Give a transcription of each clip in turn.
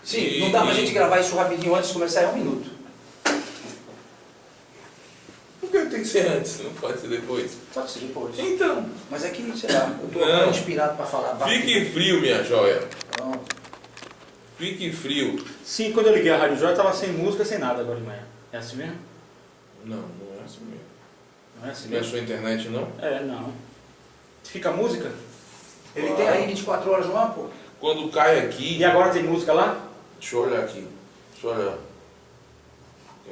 Sim, não dá pra gente gravar isso rapidinho antes de começar, é 1 minuto. Por que tem que ser antes? Não pode ser depois? Pode ser depois. Então. Mas é que, sei lá, eu tô Não. inspirado pra falar. Fique frio, minha joia. Pronto. Fique frio. Sim, quando eu liguei a Rádio Joia, tava sem música, sem nada agora de manhã. É assim mesmo? Não, não é assim mesmo. Não é assim Não é mesmo? sua internet, não? É, não. Fica música? Ele tem aí 24 horas no ar, pô? Quando cai aqui... E agora tem música lá? Deixa eu olhar aqui. Deixa eu olhar.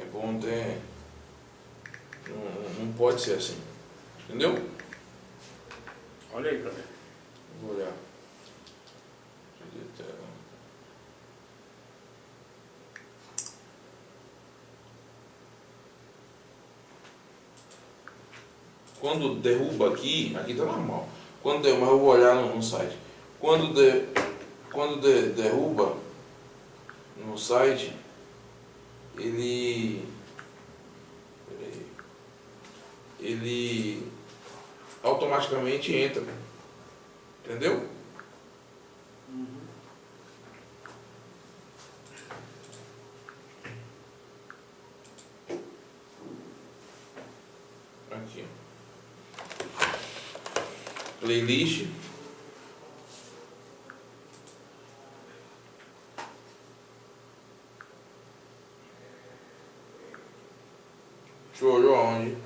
É bom ter... Não pode ser assim. Entendeu? Olha aí pra ver. Vou olhar. Quando derruba aqui tá normal. Quando derruba, mas eu vou olhar no site. Quando derruba no site, ele automaticamente entra. Entendeu? Aqui, ó. Playlist. Deixa eu olhar onde.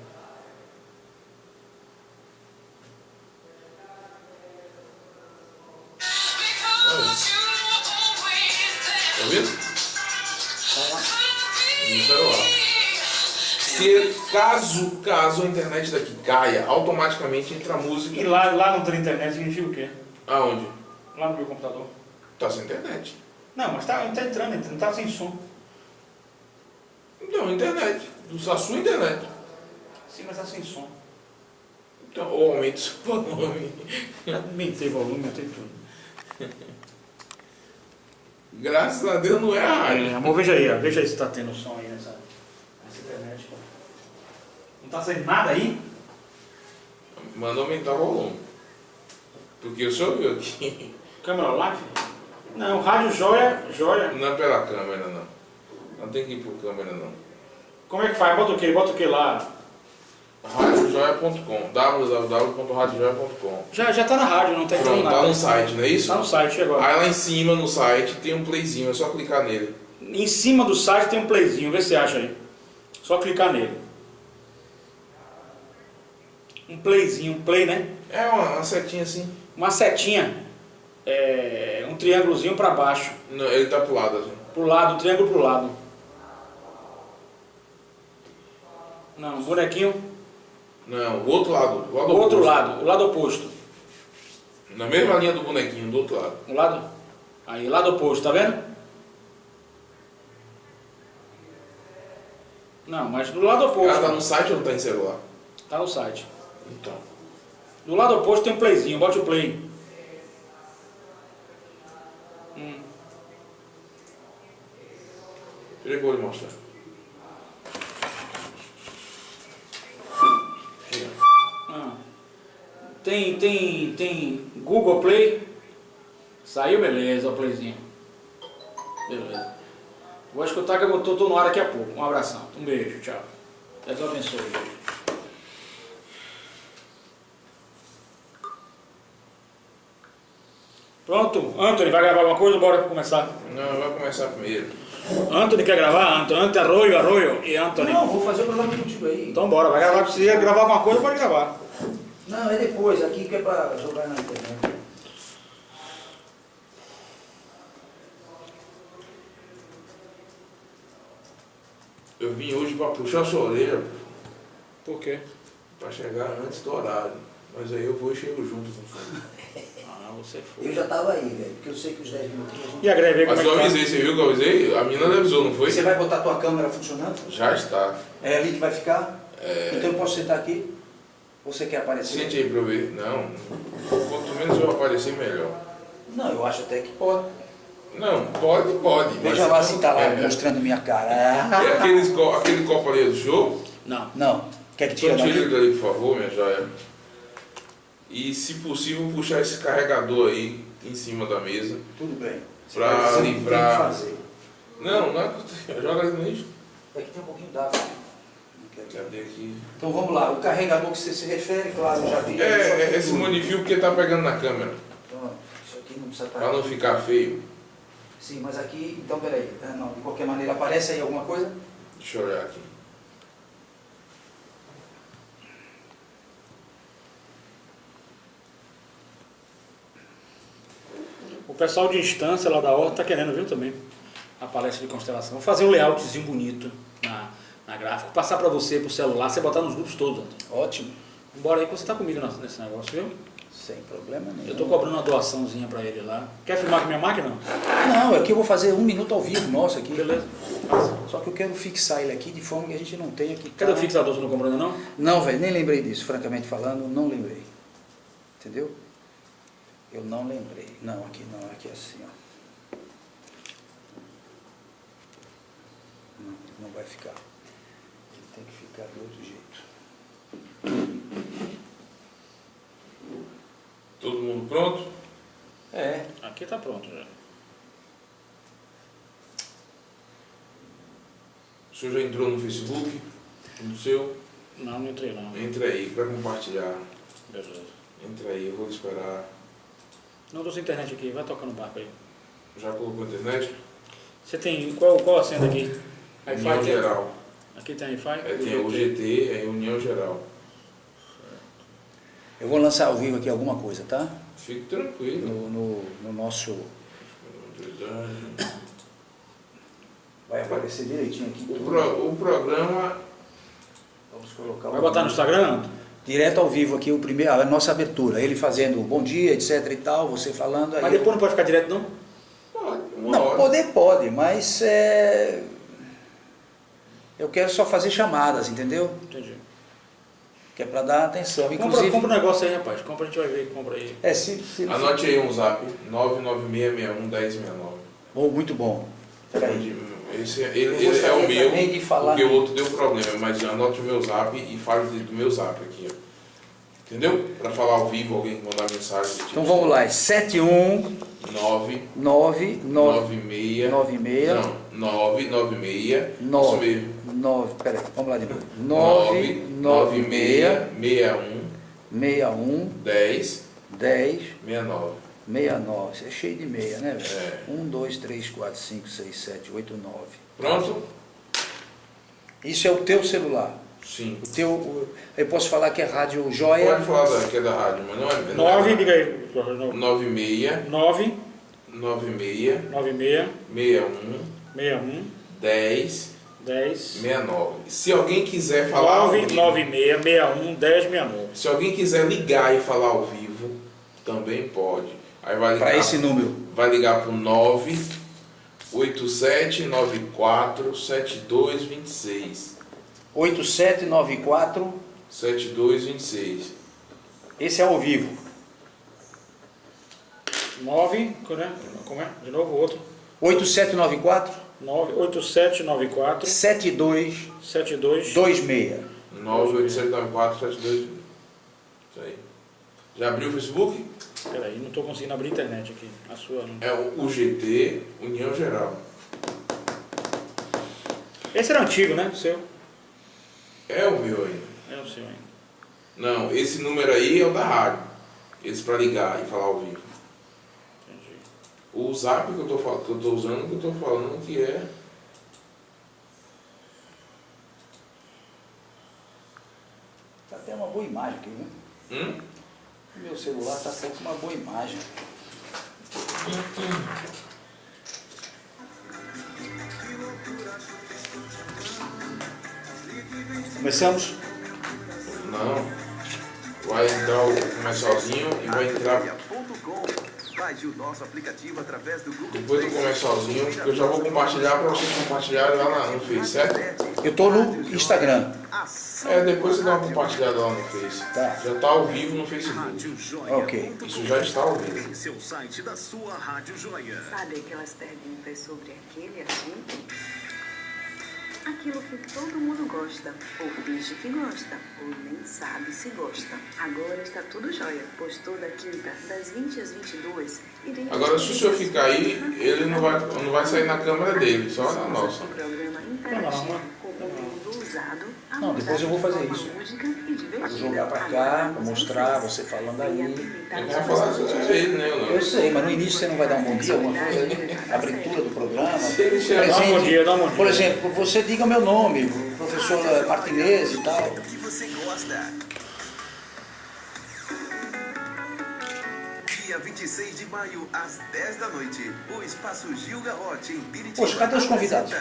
Tá vendo? No celular. Se caso a internet daqui caia, automaticamente entra a música. E lá não tem internet significa o quê? Aonde? Lá no meu computador. Tá sem internet. Não, mas tá entrando, não tá sem som. Não, internet. A sua internet. Sim, mas tá sem som. Então, ou aumenta o seu volume. Aumentei volume, aumentei tudo. Graças a Deus não é a rádio. Amor, veja aí, ó. Veja aí se tá tendo som aí nessa internet. Pô. Não tá saindo nada aí? Manda aumentar o volume. Porque o senhor viu aqui. Câmera live? Não, Rádio Joia. Não é pela câmera, não. Não tem que ir por câmera, não. Como é que faz? Bota o que lá? radiojoia.com www.radiojoia.com. Já tá na rádio, não tá entrando Pronto, nada. tá no site, não é isso? Tá no site agora. Aí lá em cima no site tem um playzinho, é só clicar nele. Em cima do site tem um playzinho, vê se você acha aí. Só clicar nele. Um playzinho, um play, né? É uma setinha assim. Uma setinha, um triângulozinho para baixo. Não, ele tá pro lado assim. Pro lado, um triângulo pro lado. Não, um bonequinho. Não, o outro lado. O lado Outro oposto. lado, o lado oposto. Na mesma linha do bonequinho, do outro lado. O lado. Aí, lado oposto, tá vendo? Não, mas do lado oposto. Ela tá no site ou não tá em celular? Tá no site. Então. Do lado oposto tem um playzinho, bote o play. Peraí que eu vou lhe mostrar. Tem Google Play. Saiu, beleza, o playzinho. Beleza. Vou escutar que eu tô no ar daqui a pouco. Um abração. Um beijo, tchau. Deus abençoe. Pronto, Anthony, vai gravar alguma coisa ou bora começar? Não, vai começar primeiro. Anthony quer gravar? Anthony Arroio e Anthony. Não, vou fazer o programa contigo aí. Então bora, vai gravar. Se quiser gravar alguma coisa, pode gravar. Não, é depois, aqui que é pra jogar na internet. Eu vim hoje pra puxar a sua orelha, Por quê? pra chegar antes do horário. Mas aí eu vou e chego junto com você. Ah, você foi. Eu já tava aí, velho, porque eu sei que os 10 minutinhos a gente... E a greve aí, Mas como eu é que avisei, você viu que eu avisei? A menina não avisou, não foi? Você vai botar tua câmera funcionando? Já está. É ali que vai ficar? É... Então eu posso sentar aqui? Ou você quer aparecer? Sente aí pra eu ver. Não. Quanto menos eu aparecer, melhor. Não, eu acho até que pode. Não, pode. Veja mas lá não- se tá lá é. mostrando minha cara. E aquele copo ali é do show? Não. Não. Quer que tire Então tira daqui? ele dali, por favor, minha joia. E se possível, puxar esse carregador aí em cima da mesa. Tudo bem. Pra Você livrar. Tem que fazer. Não, não é. Joga ali no lixo. Aqui tem um pouquinho d'água. Não quero. Cadê aqui? Então vamos lá, o carregador que você se refere, claro, eu já vi. É esse monifio porque tá pegando na câmera. Então, isso aqui não precisa estar. Pra não ficar feio. Sim, mas aqui, então peraí. Não, de qualquer maneira, aparece aí alguma coisa? Deixa eu olhar aqui. O pessoal de instância lá da Horta tá querendo, viu, também, a palestra de constelação. Vou fazer um layoutzinho bonito na gráfica, passar para você, pro celular, você botar nos grupos todos, Antônio. Ótimo. Bora aí que você tá comigo nesse negócio, viu? Sem problema nenhum. Eu tô cobrando uma doaçãozinha para ele lá. Quer filmar com minha máquina? Não, aqui eu vou fazer 1 minuto ao vivo, nosso aqui. Beleza. Só que eu quero fixar ele aqui de forma que a gente não tenha que... Cadê o fixador? Você não comprou ainda não? Não, velho, nem lembrei disso, francamente falando, não lembrei. Entendeu? Eu não lembrei. Não, aqui é assim, ó. Não vai ficar. Ele tem que ficar de outro jeito. Todo mundo pronto? É. Aqui tá pronto já. O senhor já entrou no Facebook? No seu? Não entrei não. Entra aí, vai compartilhar. Beleza. Entra aí, eu vou esperar. Não tô sem internet aqui, vai tocar no barco aí. Já colocou a internet? Você tem, qual a senha aqui? União Wi-Fi? Geral. Aqui tem Wi-Fi? É, tem o GT, é União Geral. Eu vou lançar ao vivo aqui alguma coisa, tá? Fique tranquilo. No nosso... Vai aparecer direitinho aqui. O programa... Vamos colocar Vai botar no Instagram? direto ao vivo aqui, a nossa abertura. Ele fazendo bom dia, etc e tal, você falando aí. Mas depois não pode ficar direto não? Pode, Não, poder pode, mas eu quero só fazer chamadas, entendeu? Entendi. Que é para dar atenção. Inclusive, Compra um negócio aí, rapaz. Compra, a gente vai ver. Compra aí. se Anote aí um zap, 996611069. Oh, muito bom. Peraí. Ele é o meu, também de falar porque o outro deu problema, mas anote o meu zap e fale do meu zap aqui, ó. Entendeu? Para falar ao vivo, alguém mandar mensagem. Tipo, Então vamos lá, é 71 996 996 isso mesmo. 9, peraí, vamos lá de novo. 996 61 10 10 69. 69, isso é cheio de meia, né, velho? É. 1, 2, 3, 4, 5, 6, 7, 8, 9. Pronto? Isso é o teu celular. Sim. Eu posso falar que é Rádio Joia. Pode falar que é da rádio, mas não é. 9, diga aí. 96 9, 96 96, 61 61, 10 10, 69. Se alguém quiser falar ao 9, vivo, 96, 61, 10, 69. se alguém quiser ligar e falar ao vivo, também pode. Aí vai ligar Para esse número. Vai ligar para o 98794 7226. 8794. 7226. Esse é ao vivo. 9, como é? De novo, outro. 8794 98794 72 72 26. 98794 7226. Isso aí. Já abriu o Facebook? Peraí, não estou conseguindo abrir a internet aqui. A sua não. É o UGT, União Geral. Esse era antigo, né? O seu? É o meu ainda. É o seu ainda. Não, esse número aí é o da rádio. Esse para ligar e falar ao vivo. Entendi. O zap que eu tô usando, que eu tô falando que é... Tá até uma boa imagem aqui, né? O meu celular tá até com uma boa imagem. Começamos? Não. Vai entrar o comercialzinho e vai entrar... Baixe o nosso aplicativo através do Google Depois do comercialzinho, porque eu já vou compartilhar para vocês compartilharem lá no Face, certo? Eu tô no Instagram. Depois você dá uma compartilhada lá no Face. Tá. Já está ao vivo no Facebook. Ok. Isso já está ao vivo. Em seu site da sua Rádio Joia. Sabe aquelas perguntas sobre aquele assunto? Aquilo que todo mundo gosta, ou finge que gosta, ou nem sabe se gosta. Agora está tudo jóia, pois toda quinta, das 20 às 22, iremos... Agora, se o senhor ficar aí, ele não vai sair na câmera dele, só na nossa. Um programa interativo, com conteúdo usado, Não, depois eu vou fazer isso. música e divertida. Vou jogar pra cá, vou mostrar, você falando aí. Ele vai falar sobre ele, né? Eu sei, mas no início você não vai dar um bom dia, alguma coisa aí? Abertura do programa. Se ele chegar, Dá um bom dia, dá um bom dia. Por exemplo, você diga meu nome, professor Martinez e tal. O que você gosta? Dia 26 de maio, às 10 da noite, o Espaço Gil Garrote, em Piritiba. Poxa, cadê os convidados?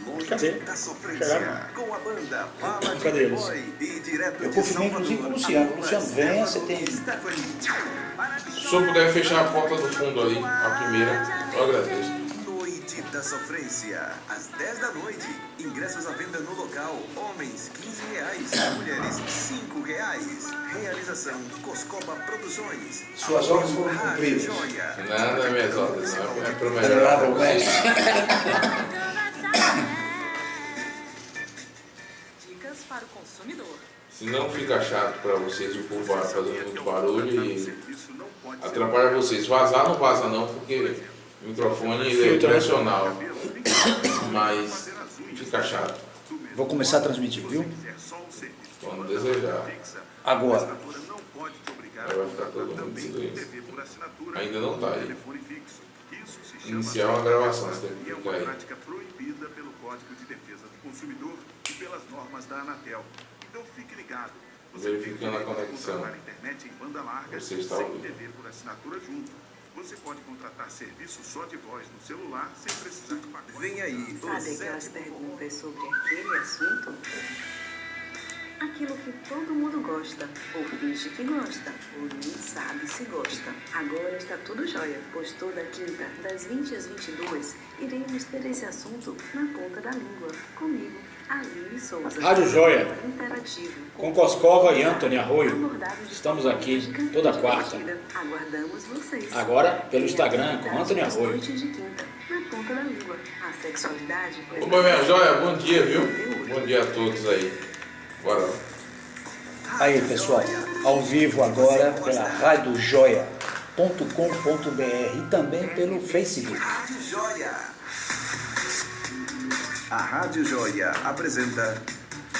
Noite Cadê? da Sofrência, Chegaram? com a banda Bala de Cadê eles? Boy e direto Eu de confirmei Salvador, inclusive com o Luciano. a Luciano, dupla venha, Stefano você tem... e Stephanie. se o senhor puder fechar a porta do fundo ali, a primeira, eu agradeço. Noite da Sofrência, às 10 da noite. Ingressos à venda no local. Homens, R$15. Mulheres, R$5. Realização, Coscoba Produções. Suas ordens foram Rádio cumpridas. Joia. Nada, minhas ordens, é pro melhor pra vocês. Dicas para o consumidor. Se não fica chato pra vocês, o povo vai fazendo muito barulho e atrapalha vocês. Vazar não vaza não, porque o microfone ele é Filtro, né? direcional, mas fica chato, Vou começar a transmitir, viu? quando desejar. Agora. Aí vai ficar todo mundo em silêncio. Ainda não tá aí. Iniciar uma gravação, você tem que É clicar uma aí. prática proibida pelo Código de Defesa do Consumidor e pelas normas da Anatel. Então fique ligado. Você Verificando tem a direito conexão. contratar internet em banda larga Você está sem ouvindo. TV por assinatura junto. Você pode contratar serviço só de voz no celular sem precisar de pacote. Vem aí, Sabe o aquelas sétimo perguntas sobre aquele assunto? Aquilo que todo mundo gosta, ou finge que gosta, ou nem sabe se gosta. Agora está tudo jóia, pois toda quinta, das 20 às 22, iremos ter esse assunto na ponta da língua. Comigo, Aline Souza. Rádio Joia, Interativo. com Coscova e Antônio Arroio. Abordados de Estamos forma aqui lúdica e toda quarta. divertida. Aguardamos vocês. Agora, pelo E Instagram, com Antônio atividades Arroio. das noites de quinta, na ponta da língua. A sexualidade... Ô, minha joia, bom dia, viu? Bom dia a todos aí. Bora lá. Aí, pessoal, ao vivo agora pela radiojoia.com.br e também pelo Facebook. Rádio Joia. A Rádio Joia apresenta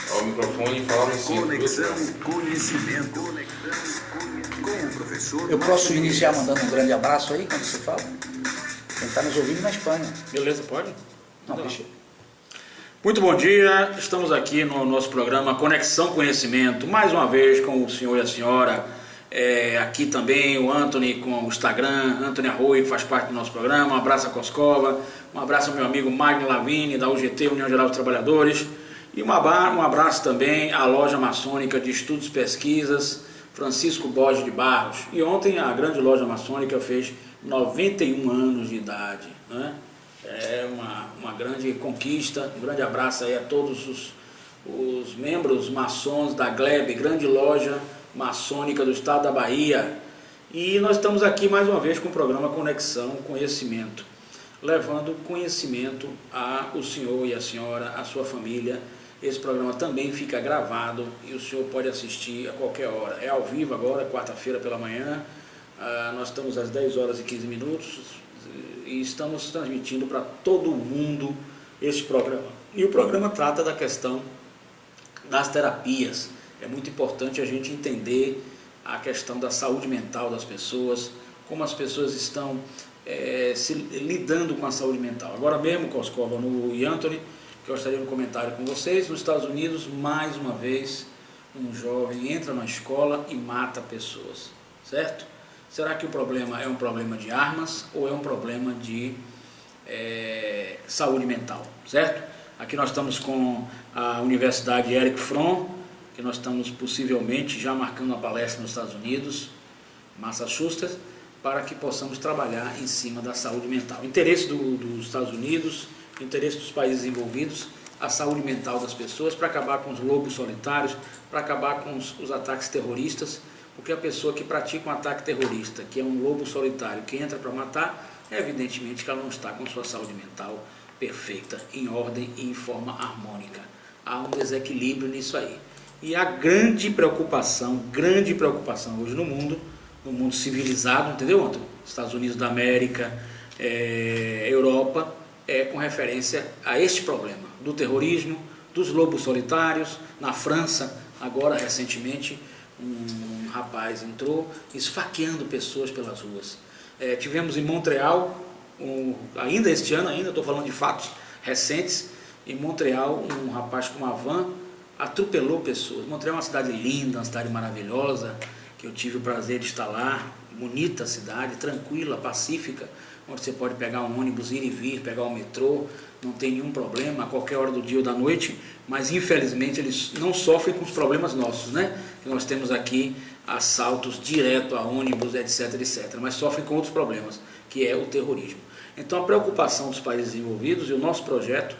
Ó, o microfone e fala no centro. Conexão Conhecimento. Com o professor... Eu posso iniciar mandando um grande abraço aí, quando você fala? Quem está nos ouvindo na Espanha. Beleza, pode? Não, deixa eu... Muito bom dia, estamos aqui no nosso programa Conexão Conhecimento, mais uma vez com o senhor e a senhora, aqui também o Anthony com o Instagram, Antônio Arroio, que faz parte do nosso programa, um abraço a Coscova, um abraço ao meu amigo Magno Lavini, da UGT, União Geral dos Trabalhadores, e um abraço também à loja maçônica de estudos e pesquisas, Francisco Borges de Barros, e ontem a grande loja maçônica fez 91 anos de idade, né? É uma grande conquista, um grande abraço aí a todos os membros maçons da GLEB, grande loja maçônica do estado da Bahia. E nós estamos aqui mais uma vez com o programa Conexão Conhecimento, levando conhecimento ao senhor e a senhora, à sua família. Esse programa também fica gravado e o senhor pode assistir a qualquer hora. É ao vivo agora, quarta-feira pela manhã, nós estamos às 10 horas e 15 minutos, e estamos transmitindo para todo mundo esse programa. E o programa trata da questão das terapias. É muito importante a gente entender a questão da saúde mental das pessoas, como as pessoas estão lidando com a saúde mental. Agora mesmo, Coscova e Anthony, que eu gostaria de um comentário com vocês, nos Estados Unidos, mais uma vez, um jovem entra na escola e mata pessoas, certo? Será que o problema é um problema de armas ou é um problema de saúde mental, certo? Aqui nós estamos com a Universidade Erich Fromm, que nós estamos possivelmente já marcando uma palestra nos Estados Unidos, Massachusetts, para que possamos trabalhar em cima da saúde mental. Interesse dos Estados Unidos, interesse dos países envolvidos, a saúde mental das pessoas, para acabar com os lobos solitários, para acabar com os ataques terroristas, porque a pessoa que pratica um ataque terrorista, que é um lobo solitário, que entra para matar, evidentemente que ela não está com sua saúde mental perfeita, em ordem e em forma harmônica. Há um desequilíbrio nisso aí. E a grande preocupação hoje no mundo civilizado, entendeu, Antônio? Estados Unidos da América, Europa, com referência a este problema do terrorismo, dos lobos solitários. Na França, agora recentemente, um rapaz entrou esfaqueando pessoas pelas ruas. Tivemos em Montreal, ainda este ano, estou falando de fatos recentes, em Montreal um rapaz com uma van atropelou pessoas. Montreal é uma cidade linda, uma cidade maravilhosa, que eu tive o prazer de estar lá, bonita cidade, tranquila, pacífica, onde você pode pegar um ônibus, ir e vir, pegar o metrô, não tem nenhum problema, a qualquer hora do dia ou da noite, mas infelizmente eles não sofrem com os problemas nossos, né? Nós temos aqui assaltos direto a ônibus, etc, etc, mas sofrem com outros problemas, que é o terrorismo. Então a preocupação dos países envolvidos e o nosso projeto,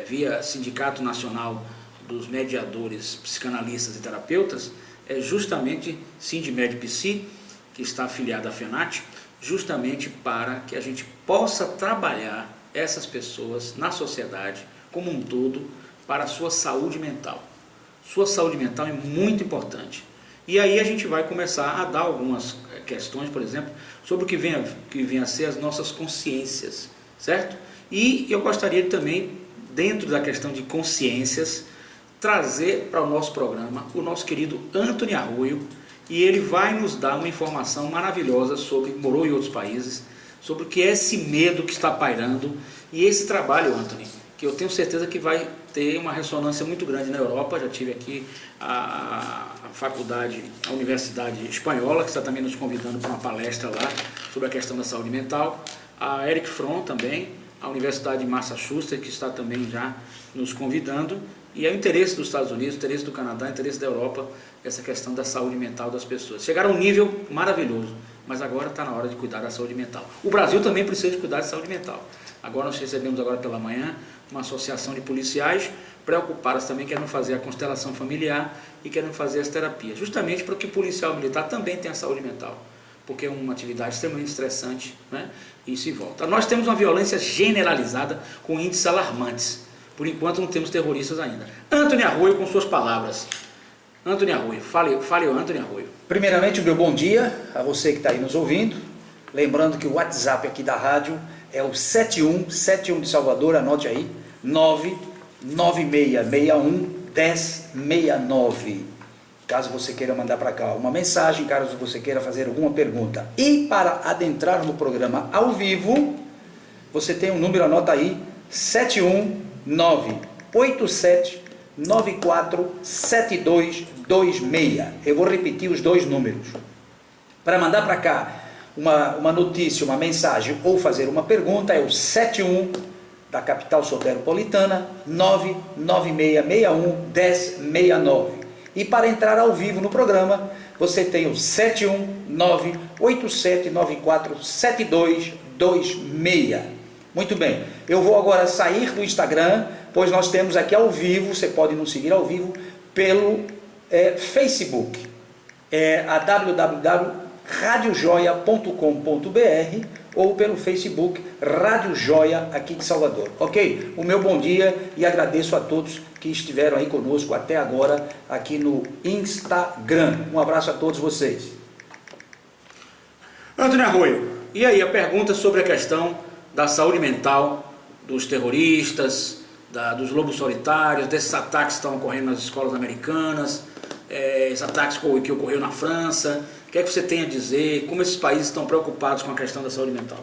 via Sindicato Nacional dos Mediadores, Psicanalistas e Terapeutas, é justamente Sindmed-Psi, que está afiliado à FENAT, justamente para que a gente possa trabalhar essas pessoas na sociedade como um todo para a sua saúde mental. Sua saúde mental é muito importante. E aí a gente vai começar a dar algumas questões, por exemplo, sobre o que vem a ser as nossas consciências, certo? E eu gostaria também, dentro da questão de consciências, trazer para o nosso programa o nosso querido Antony Arroio, e ele vai nos dar uma informação maravilhosa sobre, morou em outros países, sobre o que é esse medo que está pairando, e esse trabalho, Antony, que eu tenho certeza que vai ter uma ressonância muito grande na Europa. Já tive aqui a faculdade, a Universidade Espanhola, que está também nos convidando para uma palestra lá sobre a questão da saúde mental, a Eric Fromm também, a Universidade de Massachusetts, que está também já nos convidando, e é o interesse dos Estados Unidos, o interesse do Canadá, o interesse da Europa, essa questão da saúde mental das pessoas. Chegaram a um nível maravilhoso, mas agora está na hora de cuidar da saúde mental. O Brasil também precisa de cuidar da saúde mental. Agora nós recebemos agora pela manhã uma associação de policiais preocupadas também, querendo fazer a constelação familiar e querendo fazer as terapias, justamente para que o policial militar também tenha saúde mental, porque é uma atividade extremamente estressante, né? E se volta. Nós temos uma violência generalizada com índices alarmantes. Por enquanto não temos terroristas ainda. Antony Arroio, com suas palavras. Antony Arroio, fale o Antony Arroio. Primeiramente, o meu bom dia a você que está aí nos ouvindo. Lembrando que o WhatsApp aqui da rádio é o 71 de Salvador, anote aí, 99661-1069. Caso você queira mandar para cá uma mensagem, caso você queira fazer alguma pergunta. E para adentrar no programa ao vivo, você tem um número, anota aí, 71987947226. Eu vou repetir os dois números. Para mandar para cá uma notícia, uma mensagem ou fazer uma pergunta, é o 71 da capital soteropolitana, 99661-1069. E para entrar ao vivo no programa, você tem o 71987947226. Muito bem, eu vou agora sair do Instagram, pois nós temos aqui ao vivo, você pode nos seguir ao vivo pelo Facebook, a www.radiojoia.com.br ou pelo Facebook Rádio Joia aqui de Salvador, ok? O meu bom dia e agradeço a todos que estiveram aí conosco até agora aqui no Instagram. Um abraço a todos vocês. Antony Arroio, e aí a pergunta sobre a questão da saúde mental dos terroristas, dos lobos solitários, desses ataques que estão ocorrendo nas escolas americanas, esses ataques que ocorreu na França. O que é que você tem a dizer? Como esses países estão preocupados com a questão da saúde mental?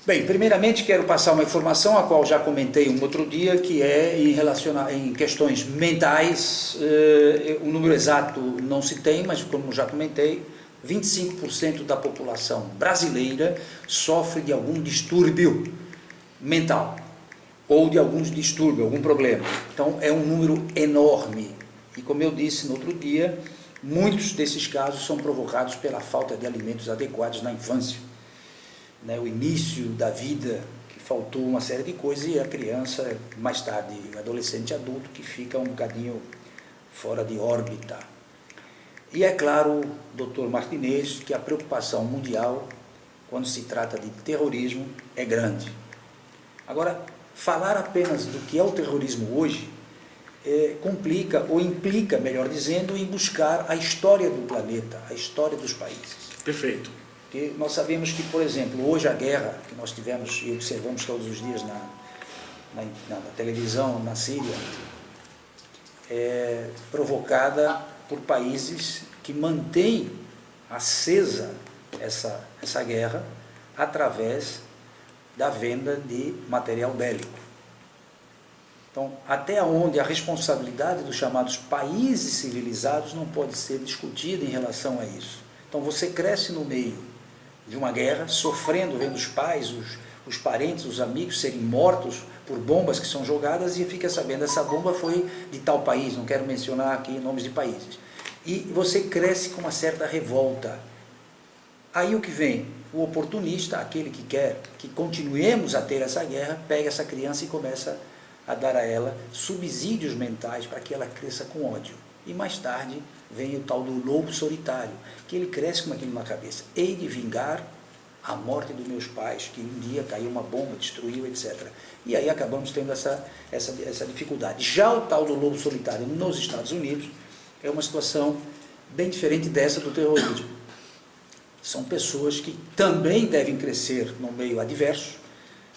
Bem, primeiramente quero passar uma informação a qual já comentei um outro dia, que é em questões mentais. O número exato não se tem, mas como já comentei, 25% da população brasileira sofre de algum distúrbio mental ou de algum distúrbio, algum problema. Então é um número enorme e, como eu disse no outro dia, muitos desses casos são provocados pela falta de alimentos adequados na infância, né? O início da vida, que faltou uma série de coisas, e a criança, mais tarde, o adolescente adulto, que fica um bocadinho fora de órbita. E é claro, Dr. Martinez, que a preocupação mundial, quando se trata de terrorismo, é grande. Agora, falar apenas do que é o terrorismo hoje complica, ou implica, melhor dizendo, em buscar a história do planeta, a história dos países. Perfeito. Porque nós sabemos que, por exemplo, hoje a guerra que nós tivemos e observamos todos os dias na televisão, na Síria, é provocada por países que mantêm acesa essa guerra através da venda de material bélico. Então, até onde a responsabilidade dos chamados países civilizados não pode ser discutida em relação a isso. Então, você cresce no meio de uma guerra, sofrendo, vendo os pais, os parentes, os amigos serem mortos por bombas que são jogadas e fica sabendo, essa bomba foi de tal país, não quero mencionar aqui nomes de países. E você cresce com uma certa revolta. Aí o que vem? O oportunista, aquele que quer que continuemos a ter essa guerra, pega essa criança e começa a dar a ela subsídios mentais para que ela cresça com ódio. E mais tarde vem o tal do lobo solitário, que ele cresce com aquilo na cabeça. Hei de vingar a morte dos meus pais, que um dia caiu uma bomba, destruiu, etc. E aí acabamos tendo essa dificuldade. Já o tal do lobo solitário nos Estados Unidos é uma situação bem diferente dessa do terrorismo. São pessoas que também devem crescer no meio adverso,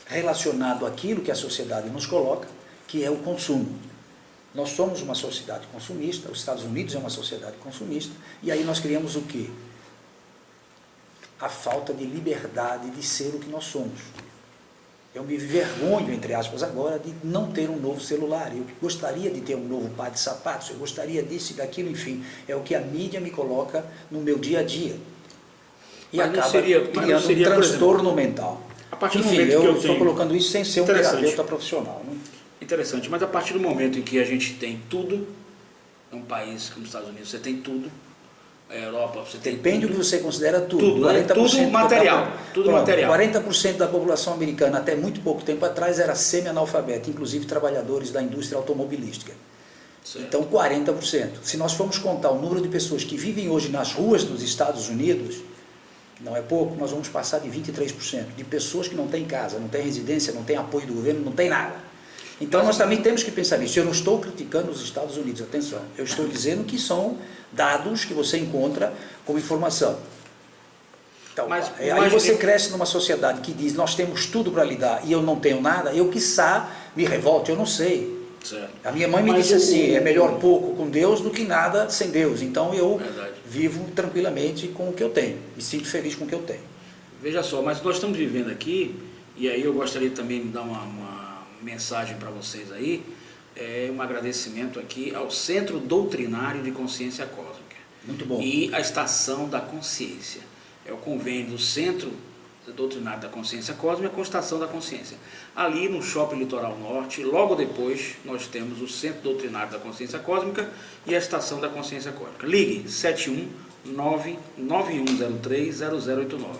relacionado àquilo que a sociedade nos coloca, que é o consumo. Nós somos uma sociedade consumista, os Estados Unidos é uma sociedade consumista, e aí nós criamos o quê? A falta de liberdade de ser o que nós somos. Eu me vergonho, entre aspas, agora, de não ter um novo celular. Eu gostaria de ter um novo par de sapatos, eu gostaria disso e daquilo, enfim. É o que a mídia me coloca no meu dia a dia. E mas acaba criando um transtorno mental. A partir do Enfim, momento eu que eu estou tenho... colocando isso sem ser um terapeuta profissional. Né? Interessante, mas a partir do momento em que a gente tem tudo, um país como os Estados Unidos, você tem tudo, a Europa, você tem Depende tudo. do que você considera tudo. Tudo, 40% tudo material. Tudo material. 40% da população americana, até muito pouco tempo atrás, era semi-analfabeta, inclusive trabalhadores da indústria automobilística. Certo. Então, 40%. Se nós formos contar o número de pessoas que vivem hoje nas ruas dos Estados Unidos, não é pouco, nós vamos passar de 23%. De pessoas que não têm casa, não têm residência, não têm apoio do governo, não têm nada. Então, nós também temos que pensar nisso. Eu não estou criticando os Estados Unidos, atenção. Eu estou dizendo que são dados que você encontra como informação. Então, mas aí você cresce numa sociedade que diz, nós temos tudo para lhe dar e eu não tenho nada, eu, quiçá, me revolte, eu não sei. Certo. A minha mãe me disse assim, é melhor pouco com Deus do que nada sem Deus. Então, eu vivo tranquilamente com o que eu tenho. Me sinto feliz com o que eu tenho. Veja só, mas nós estamos vivendo aqui, e aí eu gostaria também de dar uma mensagem para vocês aí, um agradecimento aqui ao Centro Doutrinário de Consciência Cósmica. Muito bom. E a Estação da Consciência. É o convênio do Centro Doutrinário da Consciência Cósmica com a Estação da Consciência. Ali no Shopping Litoral Norte, logo depois, nós temos o Centro Doutrinário da Consciência Cósmica e a Estação da Consciência Cósmica. Ligue 719-9103-0089.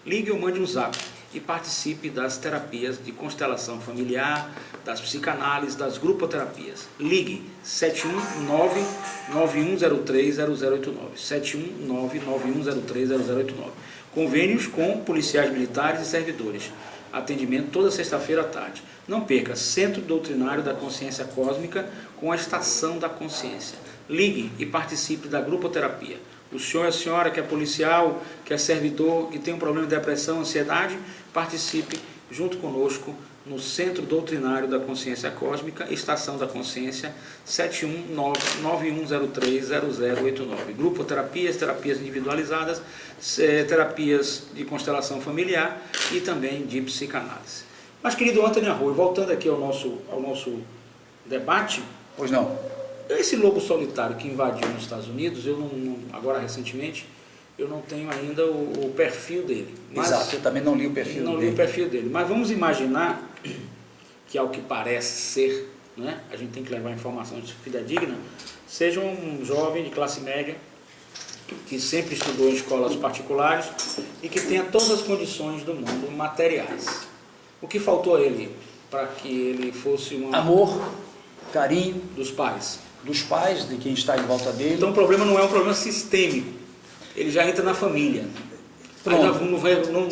Ligue ou mande um zap e participe das terapias de constelação familiar, das psicanálises, das grupoterapias. Ligue 719-9103-0089. 719-9103-0089. Convênios com policiais militares e servidores. Atendimento toda sexta-feira à tarde. Não perca, Centro Doutrinário da Consciência Cósmica com a Estação da Consciência. Ligue e participe da grupoterapia. O senhor e a senhora que é policial, que é servidor, que tem um problema de depressão, ansiedade, participe junto conosco no Centro Doutrinário da Consciência Cósmica, Estação da Consciência, 719-9103-0089. Grupoterapias, terapias individualizadas, terapias de constelação familiar e também de psicanálise. Mas, querido Antônio Arroio, voltando aqui ao nosso debate... Pois não. Esse lobo solitário que invadiu nos Estados Unidos, agora recentemente, eu não tenho ainda o perfil dele. Mas exato, eu também não li o perfil dele. Não li o perfil dele, mas vamos imaginar que, ao que parece ser, né, a gente tem que levar informação fidedigna, seja um jovem de classe média, que sempre estudou em escolas particulares e que tenha todas as condições do mundo materiais. O que faltou a ele para que ele fosse um amor, carinho dos pais, de quem está em volta dele. Então o problema não é um problema sistêmico, ele já entra na família. Aí nós vamos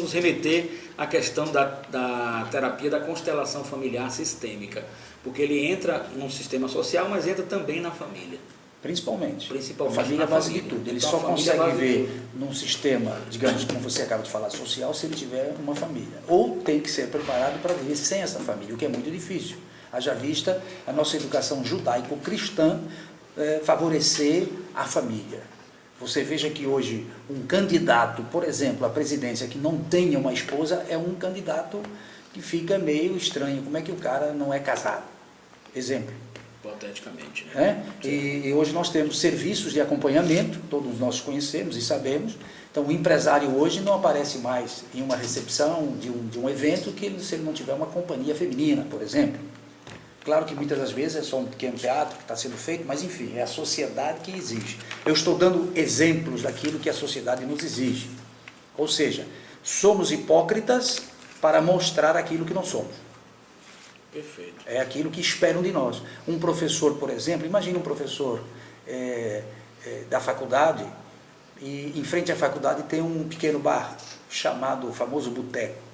nos remeter a questão da terapia da constelação familiar sistêmica, porque ele entra num sistema social, mas entra também na família. Principalmente. A família é a base de tudo. Ele Então, só a família é a consegue base de ver num sistema, digamos, como você acaba de falar, social, se ele tiver uma família. Ou tem que ser preparado para viver sem essa família, o que é muito difícil. Haja vista a nossa educação judaico-cristã favorecer a família. Você veja que hoje um candidato, por exemplo, à presidência que não tenha uma esposa, é um candidato que fica meio estranho. Como é que o cara não é casado? Exemplo. Hipoteticamente, né? E hoje nós temos serviços de acompanhamento, todos nós conhecemos e sabemos. Então o empresário hoje não aparece mais em uma recepção de um evento se ele não tiver uma companhia feminina, por exemplo. Claro que muitas das vezes é só um pequeno teatro que está sendo feito, mas enfim, é a sociedade que exige. Eu estou dando exemplos daquilo que a sociedade nos exige. Ou seja, somos hipócritas para mostrar aquilo que não somos. Perfeito. É aquilo que esperam de nós. Um professor, por exemplo, imagine um professor da faculdade, e em frente à faculdade tem um pequeno bar, chamado o famoso boteco.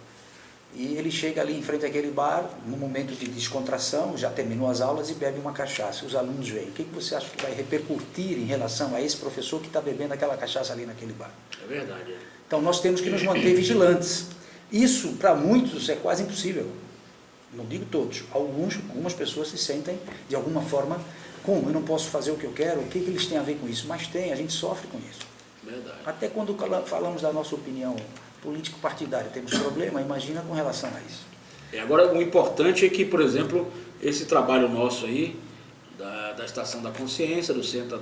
E ele chega ali em frente àquele bar, no momento de descontração, já terminou as aulas e bebe uma cachaça. Os alunos veem. O que você acha que vai repercutir em relação a esse professor que está bebendo aquela cachaça ali naquele bar? É verdade. Então nós temos que nos manter vigilantes. Isso, para muitos, é quase impossível. Não digo todos, algumas pessoas se sentem de alguma forma, como eu não posso fazer o que eu quero, o que eles têm a ver com isso? Mas tem, a gente sofre com isso. Verdade. Até quando falamos da nossa opinião político-partidária, temos problema, imagina com relação a isso. Agora, o importante é que, por exemplo, esse trabalho nosso aí, da Estação da Consciência, do Centro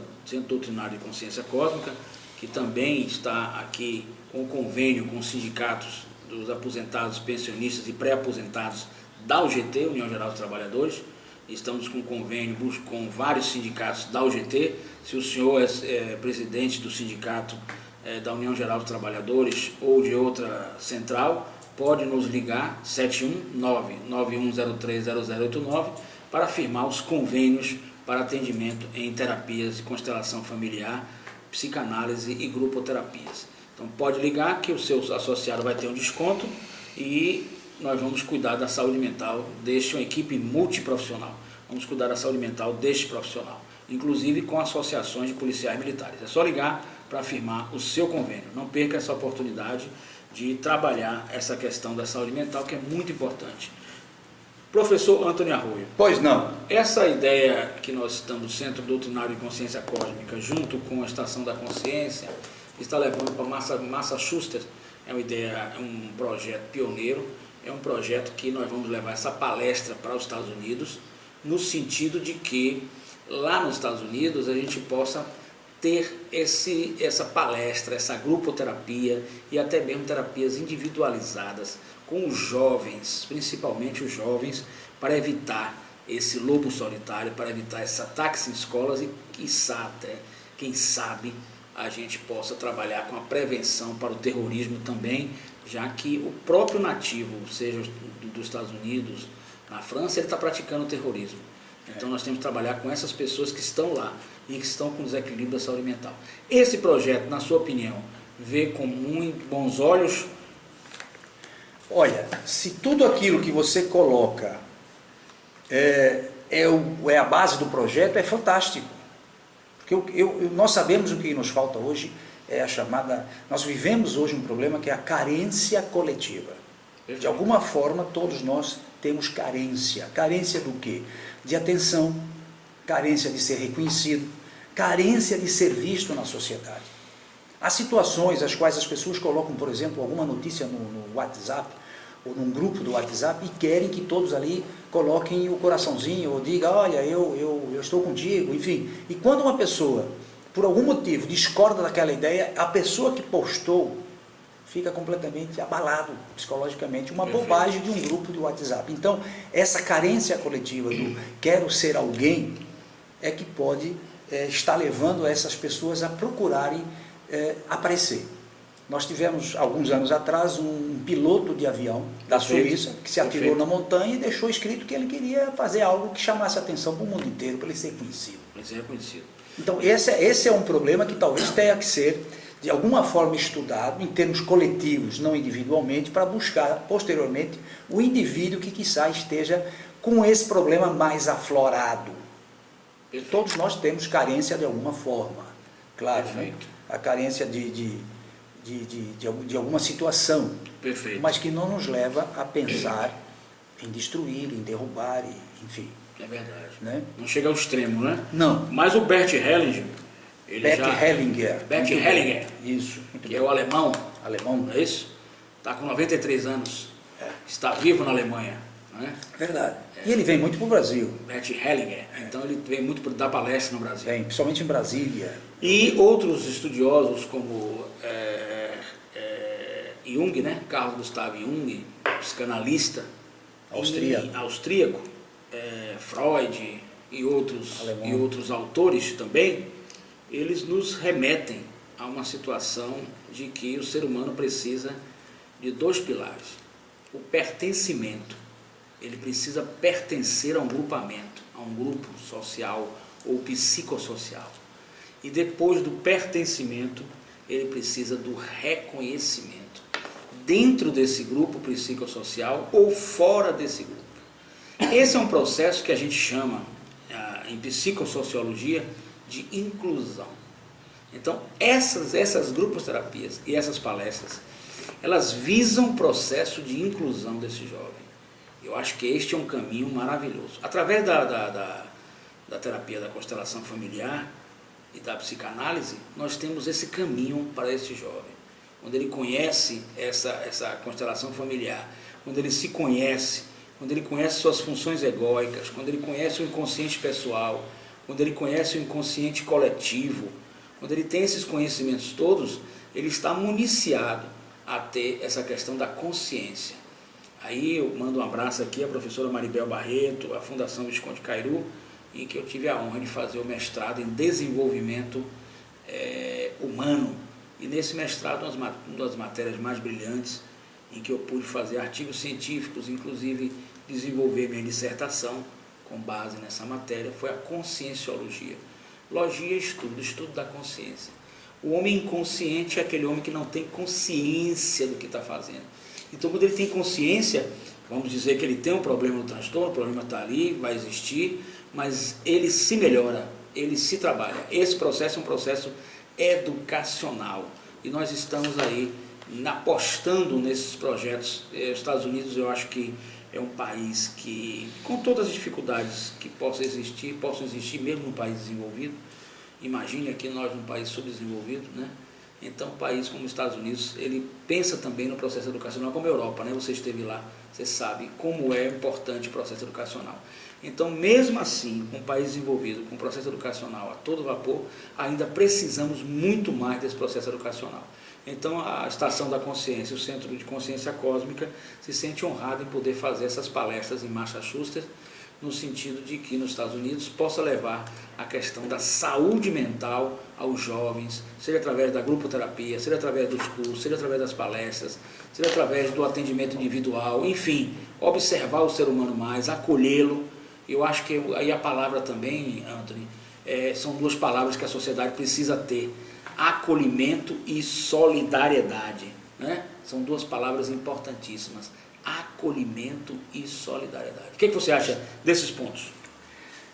Doutrinário de Consciência Cósmica, que também está aqui com o convênio com os sindicatos dos aposentados, pensionistas e pré-aposentados da UGT, União Geral dos Trabalhadores. Estamos com convênio com vários sindicatos da UGT. Se o senhor é presidente do sindicato da União Geral dos Trabalhadores ou de outra central, pode nos ligar 719-9103-0089 para firmar os convênios para atendimento em terapias de constelação familiar, psicanálise e grupoterapias. Então pode ligar que o seu associado vai ter um desconto e nós vamos cuidar da saúde mental deste, uma equipe multiprofissional. Vamos cuidar da saúde mental deste profissional, inclusive com associações de policiais militares. É só ligar para firmar o seu convênio. Não perca essa oportunidade de trabalhar essa questão da saúde mental, que é muito importante. Professor Antônio Arroio. Pois não. Essa ideia que nós estamos, Centro Doutrinário de Consciência Cósmica, junto com a Estação da Consciência, está levando para Massachusetts. É uma ideia, um projeto pioneiro. É um projeto que nós vamos levar essa palestra para os Estados Unidos, no sentido de que lá nos Estados Unidos a gente possa ter essa palestra, essa grupoterapia e até mesmo terapias individualizadas com os jovens, principalmente os jovens, para evitar esse lobo solitário, para evitar esse ataques em escolas e quem sabe a gente possa trabalhar com a prevenção para o terrorismo também, já que o próprio nativo, seja dos Estados Unidos, na França, ele está praticando terrorismo. Então nós temos que trabalhar com essas pessoas que estão lá e que estão com desequilíbrio da saúde mental. Esse projeto, na sua opinião, vê com muito bons olhos? Olha, se tudo aquilo que você coloca é a base do projeto, é fantástico. Porque nós sabemos o que nos falta hoje, é a chamada... Nós vivemos hoje um problema que é a carência coletiva. De alguma forma, todos nós temos carência. Carência do quê? De atenção, carência de ser reconhecido, carência de ser visto na sociedade. Há situações as quais as pessoas colocam, por exemplo, alguma notícia no WhatsApp, ou num grupo do WhatsApp, e querem que todos ali coloquem o coraçãozinho, ou digam, olha, eu estou contigo, enfim. E quando uma pessoa, por algum motivo, discorda daquela ideia, a pessoa que postou fica completamente abalado psicologicamente, uma bobagem de um grupo do WhatsApp. Então, essa carência coletiva do quero ser alguém, é que pode estar levando essas pessoas a procurarem aparecer. Nós tivemos, alguns anos atrás, um piloto de avião da Suíça, que se atirou na montanha e deixou escrito que ele queria fazer algo que chamasse a atenção para o mundo inteiro, para ele ser conhecido. Mas é conhecido. Então, esse é um problema que talvez tenha que ser de alguma forma estudado em termos coletivos, não individualmente, para buscar posteriormente o indivíduo que quiçá esteja com esse problema mais aflorado. Todos nós temos carência de alguma forma, claro, né? A carência de alguma situação, Perfeito. mas que não nos leva a pensar em destruir, em derrubar, enfim. É verdade. Né? Não chega ao extremo, né? Não. Mas o Bert Hellinger, Bert Hellinger. Bert Hellinger, Isso, muito que bem. é o alemão, Alemão. não é isso? Está com 93 anos, está vivo na Alemanha, né? Verdade. E ele vem muito para o Brasil. Bert Hellinger, então ele vem muito para dar palestra no Brasil. Vem, principalmente em Brasília. E outros estudiosos como Jung, né? Carl Gustav Jung, psicanalista austríaco, Freud e outros autores também, eles nos remetem a uma situação de que o ser humano precisa de dois pilares. O pertencimento. Ele precisa pertencer a um grupamento, a um grupo social ou psicossocial. E depois do pertencimento, ele precisa do reconhecimento dentro desse grupo psicossocial ou fora desse grupo. Esse é um processo que a gente chama, em psicossociologia, de inclusão. Então, essas grupos terapias e essas palestras, elas visam o processo de inclusão desse jovem. Eu acho que este é um caminho maravilhoso. Através da terapia da constelação familiar e da psicanálise, nós temos esse caminho para esse jovem. Quando ele conhece essa constelação familiar, quando ele se conhece, quando ele conhece suas funções egóicas, quando ele conhece o inconsciente pessoal, quando ele conhece o inconsciente coletivo, quando ele tem esses conhecimentos todos, ele está municiado a ter essa questão da consciência. Aí eu mando um abraço aqui à professora Maribel Barreto, à Fundação Visconde Cairu, em que eu tive a honra de fazer o mestrado em desenvolvimento humano. E nesse mestrado, uma das matérias mais brilhantes, em que eu pude fazer artigos científicos, inclusive desenvolver minha dissertação com base nessa matéria, foi a conscienciologia. Logia é estudo da consciência. O homem inconsciente é aquele homem que não tem consciência do que está fazendo. Então, quando ele tem consciência, vamos dizer que ele tem um problema no transtorno, o problema está ali, vai existir, mas ele se melhora, ele se trabalha. Esse processo é um processo educacional. E nós estamos aí apostando nesses projetos. Os Estados Unidos, eu acho que é um país que, com todas as dificuldades que possam existir mesmo num país desenvolvido, imagine aqui nós num país subdesenvolvido, né? Então, um país como os Estados Unidos, ele pensa também no processo educacional, como a Europa, né? Você esteve lá, você sabe como é importante o processo educacional. Então, mesmo assim, um país desenvolvido, com processo educacional a todo vapor, ainda precisamos muito mais desse processo educacional. Então, a Estação da Consciência, o Centro de Consciência Cósmica, se sente honrado em poder fazer essas palestras em Massachusetts, no sentido de que nos Estados Unidos possa levar a questão da saúde mental aos jovens, seja através da grupoterapia, seja através dos cursos, seja através das palestras, seja através do atendimento individual, enfim, observar o ser humano mais, acolhê-lo. Eu acho que aí a palavra também, Anthony, são duas palavras que a sociedade precisa ter: acolhimento e solidariedade, né? São duas palavras importantíssimas. Acolhimento e solidariedade. O que você acha desses pontos?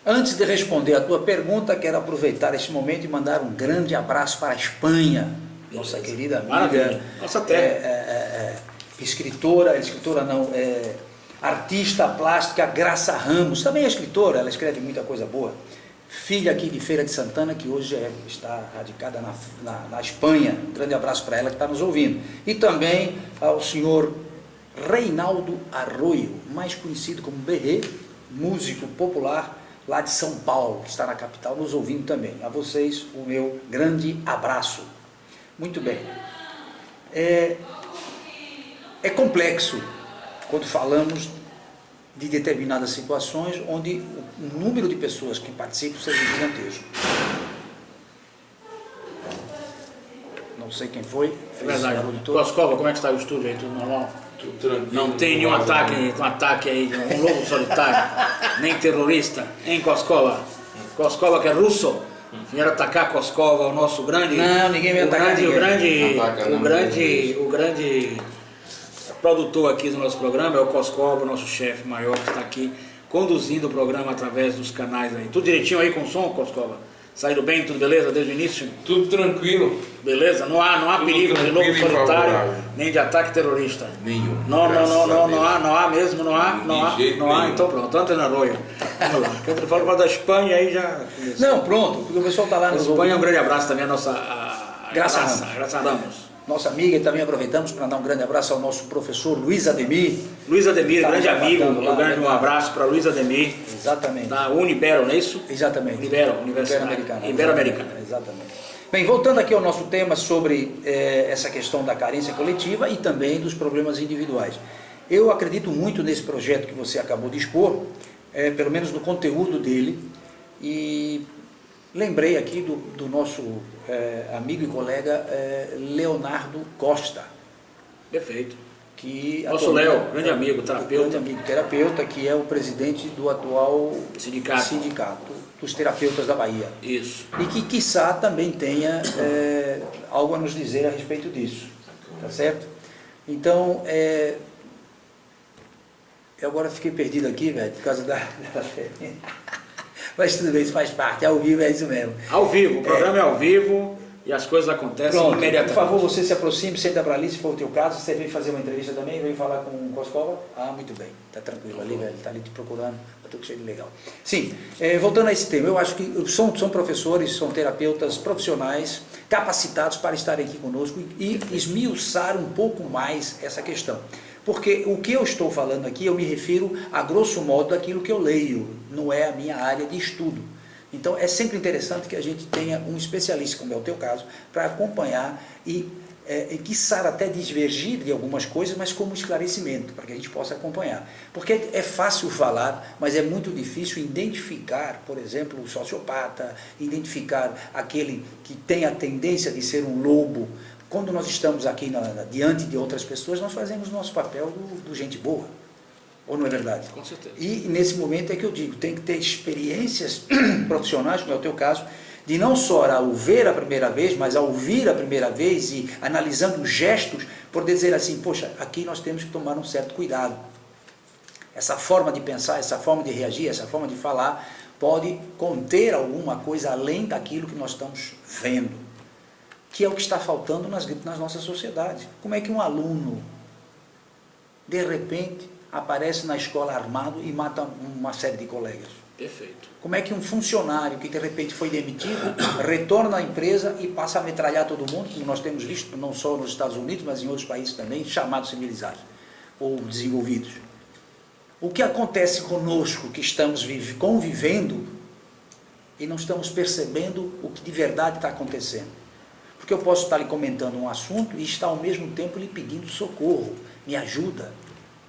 Antes de responder a tua pergunta, quero aproveitar este momento e mandar um grande abraço para a Espanha, nossa querida amiga. Maravilha. Nossa terra. Artista plástica Graça Ramos, também é escritora, ela escreve muita coisa boa. Filha aqui de Feira de Santana, que hoje está radicada na Espanha. Um grande abraço para ela que está nos ouvindo. E também ao senhor Reinaldo Arroio, mais conhecido como Berrê, músico popular lá de São Paulo, que está na capital, nos ouvindo também. A vocês, o meu grande abraço. Muito bem. É complexo quando falamos de determinadas situações onde o número de pessoas que participam seja gigantesco. Não sei quem foi. É verdade. Coscova, como é que está o estúdio aí? Tudo normal? Tudo tranquilo. Não tem nenhum ataque aí, um lobo solitário, nem terrorista, hein, Coscova? Coscova, que é russo, Vieram atacar a Coscova, o nosso grande... Não, ninguém vai atacar ninguém. O grande produtor aqui do nosso programa é o Coscova, o nosso chefe maior, que está aqui conduzindo o programa através dos canais aí. Tudo direitinho aí com o som, Coscova? Saíram bem, tudo beleza desde o início? Tudo tranquilo. Beleza? Não há Tudo perigo de tranquilo lobo e solitário, favorável. nem de ataque terrorista. Nenhum. Não Graças a Deus. há mesmo, não há, De jeito nenhum. então pronto, Antena Arroio. Vamos lá. Quando ele fala da Espanha aí já... Não, pronto, porque o pessoal está lá A nos Espanha é um ouvindo. grande abraço também, a nossa Graça Ramos. Graça Ramos. Nossa amiga, e também aproveitamos para dar um grande abraço ao nosso professor Luiz Ademir. Luiz Ademir, Tá grande amigo, bacana lá, um grande legal. abraço para Luiz Ademir, Exatamente. da Unibero, não é isso? Exatamente. Universidade Ibero-Americana. Ibero-Americana. Exatamente. Bem, voltando aqui ao nosso tema sobre essa questão da carência coletiva e também dos problemas individuais. Eu acredito muito nesse projeto que você acabou de expor, pelo menos no conteúdo dele, e lembrei aqui do nosso amigo e colega Leonardo Costa. Perfeito. Que Nosso Léo, grande amigo, terapeuta. grande amigo terapeuta, que é o presidente do atual Sindicato. dos terapeutas da Bahia. Isso. E que, quiçá, também tenha algo a nos dizer a respeito disso. Tá certo? Então, eu agora fiquei perdido aqui, velho, por causa da mas tudo bem, isso faz parte, ao vivo é isso mesmo. Ao vivo, o programa é ao vivo e as coisas acontecem Pronto, imediatamente. por favor, você se aproxime, senta para ali, se for o teu caso. Você veio fazer uma entrevista também, veio falar com o Coscova? Ah, muito bem, tá tranquilo ali, velho, tá ali te procurando, tá tudo cheio de legal. Sim, voltando a esse tema, eu acho que são professores, são terapeutas profissionais, capacitados para estarem aqui conosco e esmiuçar um pouco mais essa questão. Porque o que eu estou falando aqui, eu me refiro a grosso modo daquilo que eu leio, não é a minha área de estudo. Então é sempre interessante que a gente tenha um especialista, como é o teu caso, para acompanhar e quiçá até divergir de algumas coisas, mas como esclarecimento, para que a gente possa acompanhar. Porque é fácil falar, mas é muito difícil identificar, por exemplo, o sociopata, identificar aquele que tem a tendência de ser um lobo. Quando nós estamos aqui diante de outras pessoas, nós fazemos o nosso papel do gente boa. Ou não é verdade? Com certeza. E nesse momento é que eu digo, tem que ter experiências profissionais, como é o teu caso, de não só ao ver a primeira vez, mas ao ouvir a primeira vez e analisando os gestos, poder dizer assim, poxa, aqui nós temos que tomar um certo cuidado. Essa forma de pensar, essa forma de reagir, essa forma de falar, pode conter alguma coisa além daquilo que nós estamos vendo, que é o que está faltando nas nossas sociedades. Como é que um aluno, de repente, aparece na escola armado e mata uma série de colegas? Perfeito. Como é que um funcionário que de repente foi demitido, retorna à empresa e passa a metralhar todo mundo, como nós temos visto não só nos Estados Unidos, mas em outros países também, chamados civilizados ou desenvolvidos? O que acontece conosco que estamos convivendo e não estamos percebendo o que de verdade está acontecendo? Porque eu posso estar lhe comentando um assunto e estar ao mesmo tempo lhe pedindo socorro, me ajuda.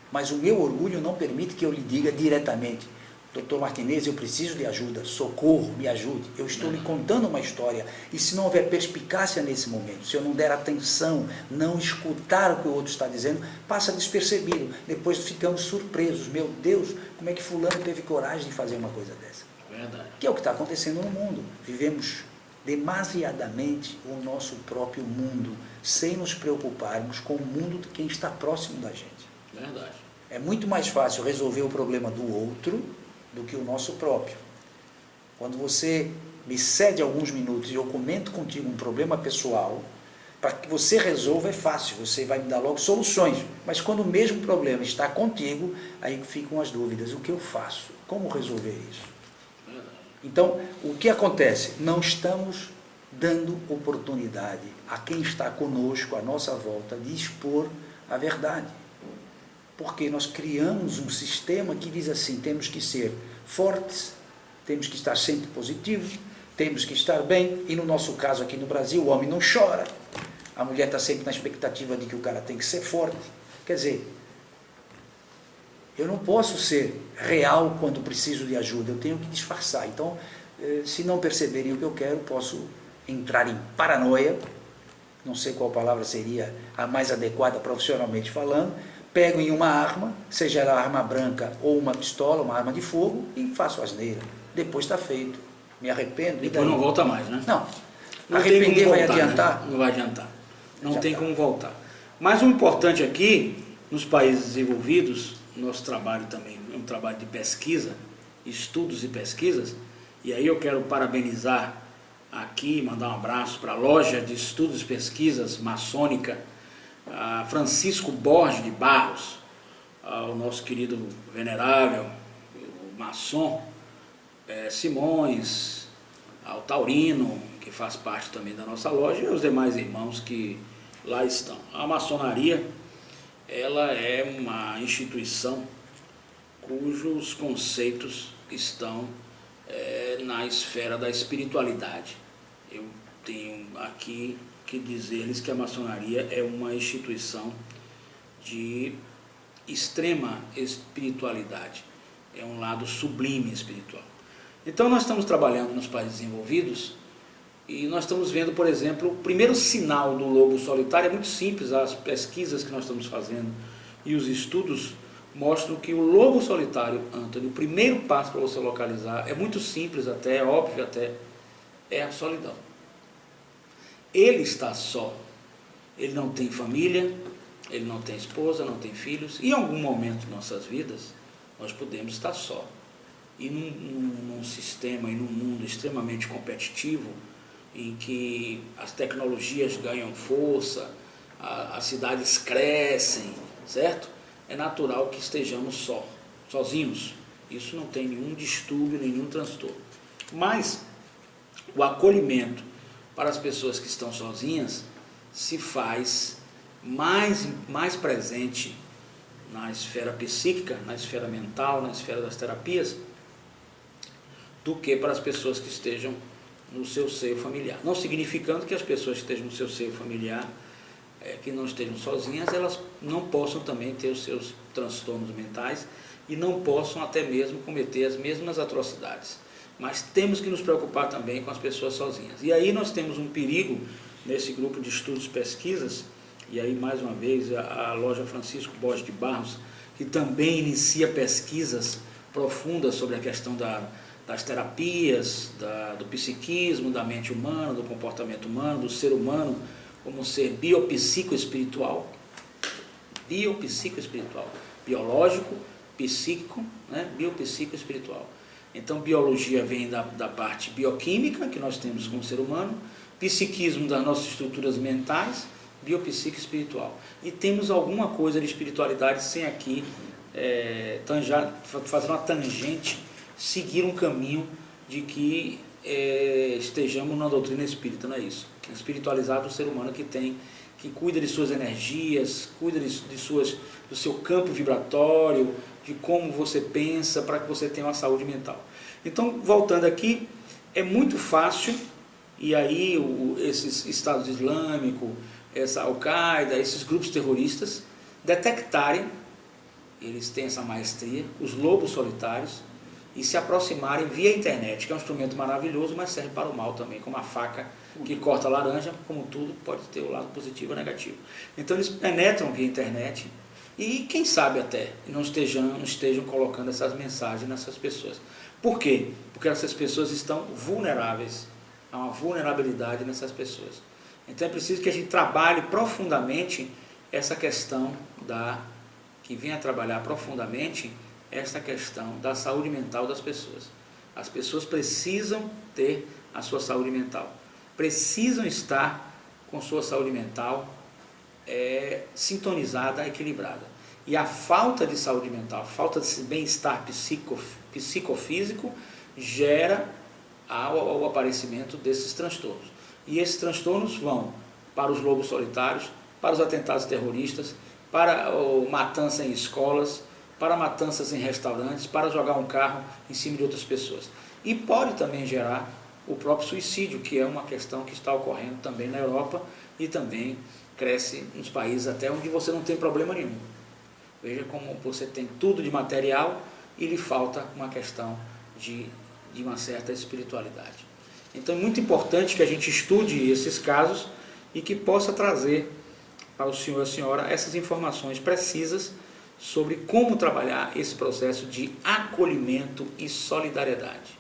Mas o meu orgulho não permite que eu lhe diga diretamente, Dr. Martinez, eu preciso de ajuda, socorro, me ajude. Eu estou lhe contando uma história. E se não houver perspicácia nesse momento, se eu não der atenção, não escutar o que o outro está dizendo, passa despercebido. Depois ficamos surpresos. Meu Deus, como é que fulano teve coragem de fazer uma coisa dessa? Verdade. Que é o que está acontecendo no mundo. Vivemos demasiadamente o nosso próprio mundo, sem nos preocuparmos com o mundo de quem está próximo da gente. Verdade. É muito mais fácil resolver o problema do outro do que o nosso próprio. Quando você me cede alguns minutos e eu comento contigo um problema pessoal, para que você resolva é fácil, você vai me dar logo soluções. Mas quando o mesmo problema está contigo, aí ficam as dúvidas. O que eu faço? Como resolver isso? Então, o que acontece? Não estamos dando oportunidade a quem está conosco, à nossa volta, de expor a verdade. Porque nós criamos um sistema que diz assim, temos que ser fortes, temos que estar sempre positivos, temos que estar bem, e no nosso caso aqui no Brasil, o homem não chora, a mulher está sempre na expectativa de que o cara tem que ser forte. Quer dizer, eu não posso ser real quando preciso de ajuda, eu tenho que disfarçar. Então, se não perceberem o que eu quero, posso entrar em paranoia, não sei qual palavra seria a mais adequada profissionalmente falando, pego em uma arma, seja ela arma branca ou uma pistola, uma arma de fogo, e faço asneira. Depois está feito. Me arrependo. e Depois daí? não volta mais, né? Não. Não tem Arrepender como vai voltar, adiantar? né? Não vai adiantar. Não Já tem tá. como voltar. Mas o importante aqui, nos países desenvolvidos, nosso trabalho também é um trabalho de pesquisa, estudos e pesquisas, e aí eu quero parabenizar aqui, mandar um abraço para a loja de estudos e pesquisas maçônica, a Francisco Borges de Barros, ao nosso querido venerável, o maçom Simões, ao Taurino, que faz parte também da nossa loja, e os demais irmãos que lá estão. A maçonaria, ela é uma instituição cujos conceitos estão na esfera da espiritualidade. Eu tenho aqui que dizer-lhes que a maçonaria é uma instituição de extrema espiritualidade, é um lado sublime espiritual. Então nós estamos trabalhando nos países desenvolvidos e nós estamos vendo, por exemplo, o primeiro sinal do lobo solitário é muito simples, as pesquisas que nós estamos fazendo e os estudos mostram que o lobo solitário, Antônio, o primeiro passo para você localizar é muito simples até, é óbvio até, é a solidão. Ele está só, ele não tem família, ele não tem esposa, não tem filhos, e em algum momento de nossas vidas nós podemos estar só. E num sistema e num mundo extremamente competitivo, em que as tecnologias ganham força, as cidades crescem, certo? É natural que estejamos sozinhos. Isso não tem nenhum distúrbio, nenhum transtorno. Mas o acolhimento para as pessoas que estão sozinhas se faz mais presente na esfera psíquica, na esfera mental, na esfera das terapias, do que para as pessoas que estejam no seu seio familiar. Não significando que as pessoas que estejam no seu seio familiar, que não estejam sozinhas, elas não possam também ter os seus transtornos mentais e não possam até mesmo cometer as mesmas atrocidades. Mas temos que nos preocupar também com as pessoas sozinhas. E aí nós temos um perigo nesse grupo de estudos e pesquisas, e aí mais uma vez a loja Francisco Borges de Barros, que também inicia pesquisas profundas sobre a questão das terapias, do psiquismo, da mente humana, do comportamento humano, do ser humano, como um ser biopsicoespiritual, biológico, psíquico, né? Biopsicoespiritual. Então, biologia vem da parte bioquímica, que nós temos como ser humano, psiquismo das nossas estruturas mentais, biopsicoespiritual. E temos alguma coisa de espiritualidade sem aqui fazer uma tangente, seguir um caminho de que estejamos na doutrina espírita, não é isso? Espiritualizado o ser humano que cuida de suas energias, cuida do seu campo vibratório, de como você pensa, para que você tenha uma saúde mental. Então, voltando aqui, é muito fácil, e aí esses Estados Islâmicos, essa Al-Qaeda, esses grupos terroristas, detectarem, eles têm essa maestria, os lobos solitários, e se aproximarem via internet, que é um instrumento maravilhoso, mas serve para o mal também, como a faca que corta a laranja, como tudo, pode ter o lado positivo ou negativo. Então eles penetram via internet e quem sabe até não estejam colocando essas mensagens nessas pessoas. Por quê? Porque essas pessoas estão vulneráveis, há uma vulnerabilidade nessas pessoas. Então é preciso que a gente trabalhe profundamente essa questão que venha trabalhar profundamente essa questão da saúde mental das pessoas. As pessoas precisam ter a sua saúde mental, precisam estar com sua saúde mental sintonizada, equilibrada. E a falta de saúde mental, a falta de bem-estar psicofísico gera o aparecimento desses transtornos. E esses transtornos vão para os lobos solitários, para os atentados terroristas, para a matança em escolas, para matanças em restaurantes, para jogar um carro em cima de outras pessoas. E pode também gerar o próprio suicídio, que é uma questão que está ocorrendo também na Europa e também cresce nos países até onde você não tem problema nenhum. Veja como você tem tudo de material e lhe falta uma questão de uma certa espiritualidade. Então é muito importante que a gente estude esses casos e que possa trazer ao senhor e à senhora essas informações precisas sobre como trabalhar esse processo de acolhimento e solidariedade.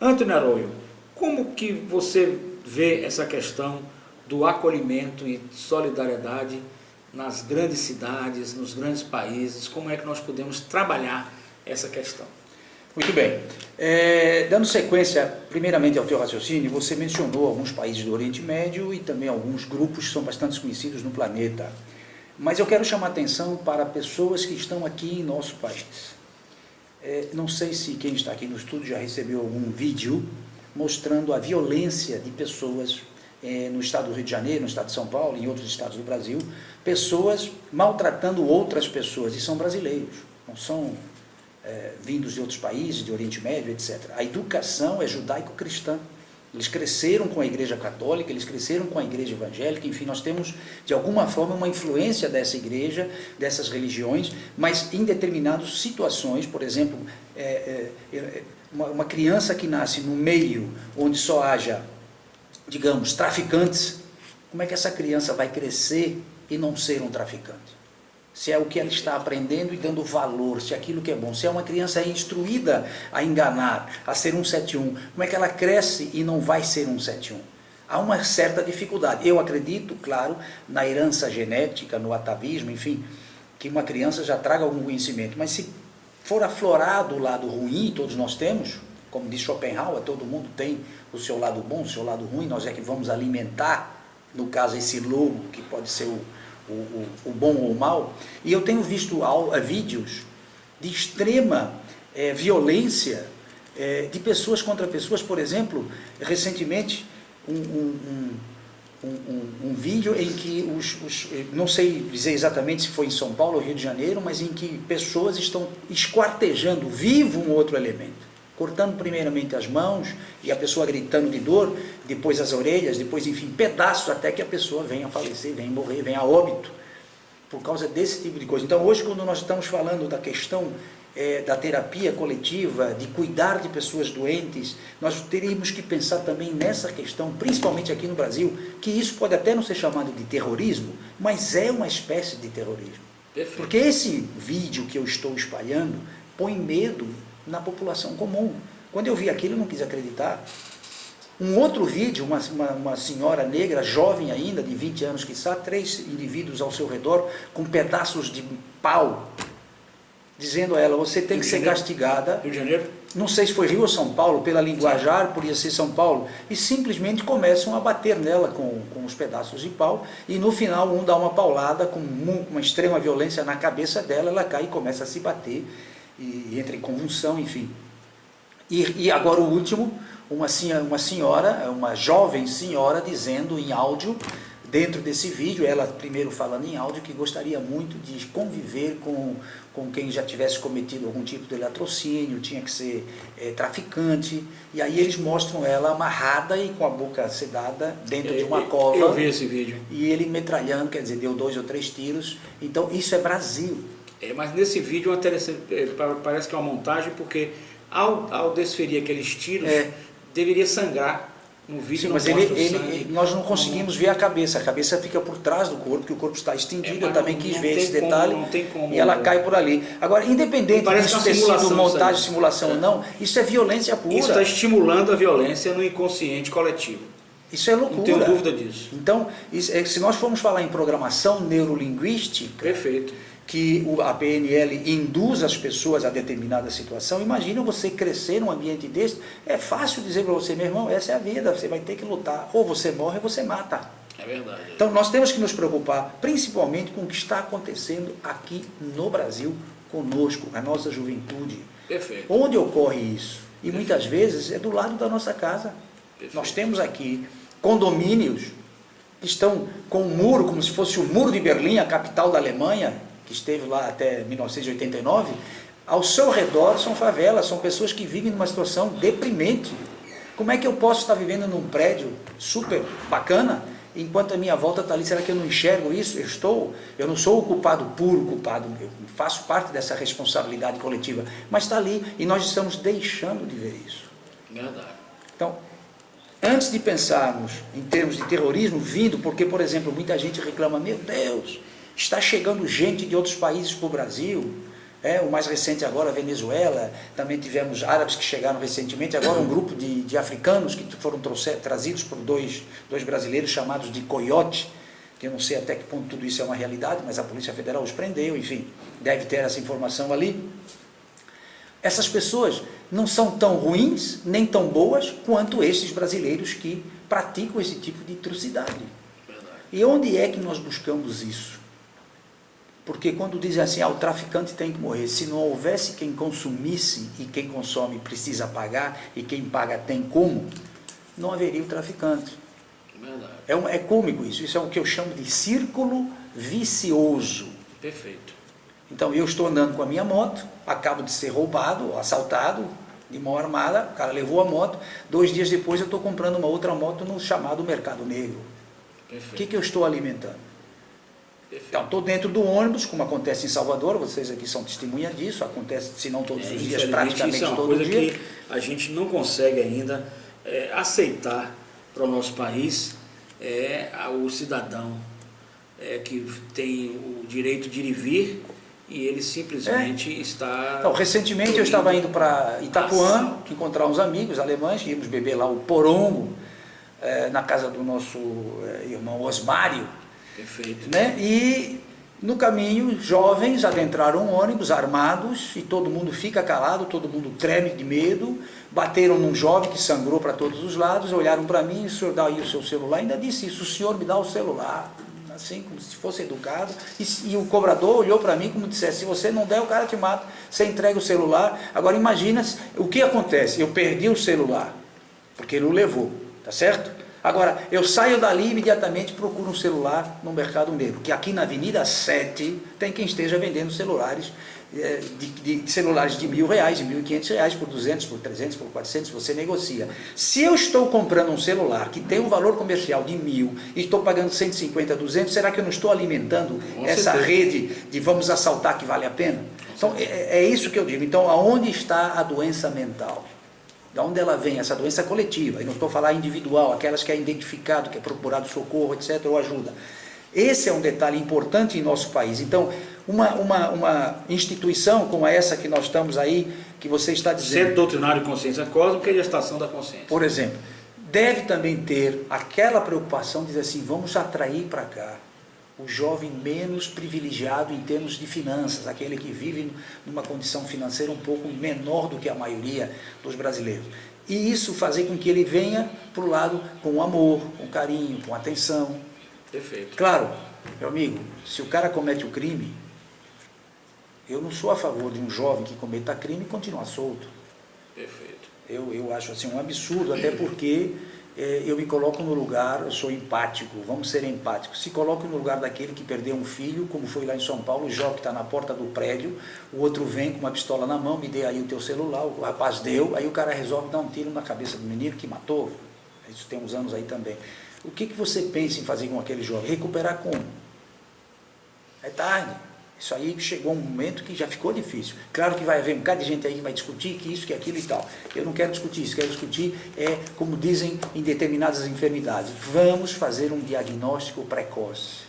Anthony Arroyo, como que você vê essa questão do acolhimento e solidariedade nas grandes cidades, nos grandes países? Como é que nós podemos trabalhar essa questão? Muito bem. Dando sequência, primeiramente, ao teu raciocínio, você mencionou alguns países do Oriente Médio e também alguns grupos que são bastante conhecidos no planeta. Mas eu quero chamar a atenção para pessoas que estão aqui em nosso país. Não sei se quem está aqui no estúdio já recebeu algum vídeo mostrando a violência de pessoas no estado do Rio de Janeiro, no estado de São Paulo e em outros estados do Brasil, pessoas maltratando outras pessoas, e são brasileiros, não são vindos de outros países, de Oriente Médio, etc. A educação é judaico-cristã. Eles cresceram com a igreja católica, eles cresceram com a igreja evangélica, enfim, nós temos, de alguma forma, uma influência dessa igreja, dessas religiões, mas em determinadas situações, por exemplo, uma criança que nasce no meio onde só haja, digamos, traficantes, como é que essa criança vai crescer e não ser um traficante? Se é o que ela está aprendendo e dando valor, se é aquilo que é bom. Se é uma criança instruída a enganar, a ser um 171, como é que ela cresce e não vai ser um 171? Há uma certa dificuldade. Eu acredito, claro, na herança genética, no atavismo, enfim, que uma criança já traga algum conhecimento. Mas se for aflorado o lado ruim, todos nós temos, como diz Schopenhauer, todo mundo tem o seu lado bom, o seu lado ruim, nós é que vamos alimentar, no caso, esse lobo, que pode ser o bom ou o mal. E eu tenho visto vídeos de extrema violência de pessoas contra pessoas. Por exemplo, recentemente um vídeo em que não sei dizer exatamente se foi em São Paulo ou Rio de Janeiro, mas em que pessoas estão esquartejando vivo um outro elemento, cortando primeiramente as mãos e a pessoa gritando de dor, depois as orelhas, depois, enfim, pedaços até que a pessoa venha a falecer, venha a morrer, venha a óbito, por causa desse tipo de coisa. Então, hoje, quando nós estamos falando da questão da terapia coletiva, de cuidar de pessoas doentes, nós teríamos que pensar também nessa questão, principalmente aqui no Brasil, que isso pode até não ser chamado de terrorismo, mas é uma espécie de terrorismo. Perfeito. Porque esse vídeo que eu estou espalhando põe medo na população comum. Quando eu vi aquilo, eu não quis acreditar. Um outro vídeo, uma senhora negra, jovem ainda, de 20 anos, quiçá, 3 indivíduos ao seu redor, com pedaços de pau, dizendo a ela, você tem que ser castigada. Rio de Janeiro? Não sei se foi Rio ou São Paulo, pela linguajar, podia ser São Paulo, e simplesmente começam a bater nela com os pedaços de pau, e no final um dá uma paulada com uma extrema violência na cabeça dela, ela cai e começa a se bater, e entra em convulsão, enfim. E agora o último, uma senhora, uma jovem senhora, dizendo em áudio, dentro desse vídeo, ela primeiro falando em áudio, que gostaria muito de conviver com quem já tivesse cometido algum tipo de latrocínio, tinha que ser traficante, e aí eles mostram ela amarrada e com a boca sedada dentro de uma cova. Eu vi esse vídeo. E ele metralhando, quer dizer, deu 2 ou 3 tiros. Então isso é Brasil. Mas nesse vídeo parece que é uma montagem, porque ao desferir aqueles tiros, deveria sangrar. No vídeo. Sim, mas nós não conseguimos ver a cabeça fica por trás do corpo, porque o corpo está estendido. Eu também quis ver esse detalhe, e ela cai por ali. Agora, independente disso ter sido montagem, simulação ou não, isso é violência pura. Isso está estimulando a violência no inconsciente coletivo. Isso é loucura. Não tenho dúvida disso. Então, se nós formos falar em programação neurolinguística, perfeito, que a PNL induz as pessoas a determinada situação, imagina você crescer num ambiente desse. É fácil dizer para você, meu irmão, essa é a vida, você vai ter que lutar, ou você morre ou você mata. É verdade. Então nós temos que nos preocupar principalmente com o que está acontecendo aqui no Brasil, conosco, a nossa juventude. Perfeito. Onde ocorre isso? E muitas vezes é do lado da nossa casa. Perfeito. Nós temos aqui condomínios que estão com um muro, como se fosse o Muro de Berlim, a capital da Alemanha, que esteve lá até 1989, ao seu redor são favelas, são pessoas que vivem numa situação deprimente. Como é que eu posso estar vivendo num prédio super bacana, enquanto a minha volta está ali? Será que eu não enxergo isso? Eu não sou o culpado, puro culpado, eu faço parte dessa responsabilidade coletiva, mas está ali, e nós estamos deixando de ver isso. Verdade. Então, antes de pensarmos em termos de terrorismo vindo, porque, por exemplo, muita gente reclama, meu Deus, está chegando gente de outros países para o Brasil, O mais recente agora, a Venezuela, também tivemos árabes que chegaram recentemente, agora um grupo de africanos que foram trazidos por dois brasileiros chamados de coiote, que eu não sei até que ponto tudo isso é uma realidade, mas a Polícia Federal os prendeu, enfim, deve ter essa informação ali. Essas pessoas não são tão ruins, nem tão boas, quanto esses brasileiros que praticam esse tipo de atrocidade. E onde é que nós buscamos isso? Porque quando dizem assim, o traficante tem que morrer, se não houvesse quem consumisse e quem consome precisa pagar e quem paga tem como, não haveria o traficante. É cômico isso é o que eu chamo de círculo vicioso. Perfeito. Então eu estou andando com a minha moto, acabo de ser roubado, assaltado, de mão armada, o cara levou a moto, 2 dias depois eu estou comprando uma outra moto no chamado mercado negro. Perfeito. O que eu estou alimentando? Então, estou dentro do ônibus, como acontece em Salvador, vocês aqui são testemunha disso, acontece, se não todos os dias, praticamente isso é uma todo coisa dia. que a gente não consegue ainda aceitar para o nosso país, o cidadão que tem o direito de ir e vir, e ele simplesmente está... Então, recentemente eu estava indo para Itapuã, encontrar uns amigos alemães, íamos beber lá o porongo, na casa do nosso irmão Osmário. Perfeito. Né? E no caminho, jovens adentraram um ônibus armados e todo mundo fica calado, todo mundo treme de medo, bateram num jovem que sangrou para todos os lados, olharam para mim, o senhor dá aí o seu celular, ainda disse isso, o senhor me dá o celular, assim como se fosse educado, e o cobrador olhou para mim como dissesse, se você não der o cara te mata, você entrega o celular. Agora imagina o que acontece, eu perdi o celular, porque ele o levou, tá certo? Agora, eu saio dali e imediatamente procuro um celular no mercado negro, que aqui na Avenida 7 tem quem esteja vendendo celulares, celulares de R$1.000, de R$1.500, por 200, por 300, por 400, você negocia. Se eu estou comprando um celular que tem um valor comercial de 1.000 e estou pagando 150, 200, será que eu não estou alimentando essa rede de vamos assaltar que vale a pena? Então, é isso que eu digo. Então, aonde está a doença mental? De onde ela vem? Essa doença coletiva, e não estou falando individual, aquelas que é identificado, que é procurado socorro, etc., ou ajuda. Esse é um detalhe importante em nosso país. Então, uma instituição como essa que nós estamos aí, que você está dizendo... Centro Doutrinário de Consciência Cósmica e Gestação da Consciência. Por exemplo, deve também ter aquela preocupação de dizer assim, vamos atrair para cá o jovem menos privilegiado em termos de finanças, aquele que vive numa condição financeira um pouco menor do que a maioria dos brasileiros. E isso fazer com que ele venha para o lado com amor, com carinho, com atenção. Perfeito. Claro, meu amigo, se o cara comete o crime, eu não sou a favor de um jovem que cometa crime e continuar solto. Perfeito. Eu acho assim um absurdo, até porque eu me coloco no lugar, eu sou empático, vamos ser empáticos. Se coloque no lugar daquele que perdeu um filho, como foi lá em São Paulo, o jovem que está na porta do prédio, o outro vem com uma pistola na mão, me dê aí o teu celular, o rapaz deu, aí o cara resolve dar um tiro na cabeça do menino que matou, isso tem uns anos aí também. O que você pensa em fazer com aquele jovem? Recuperar como? É tarde. Isso aí chegou um momento que já ficou difícil. Claro que vai haver um bocado de gente aí que vai discutir que isso, que aquilo e tal. Eu não quero discutir isso, quero discutir como dizem em determinadas enfermidades. Vamos fazer um diagnóstico precoce.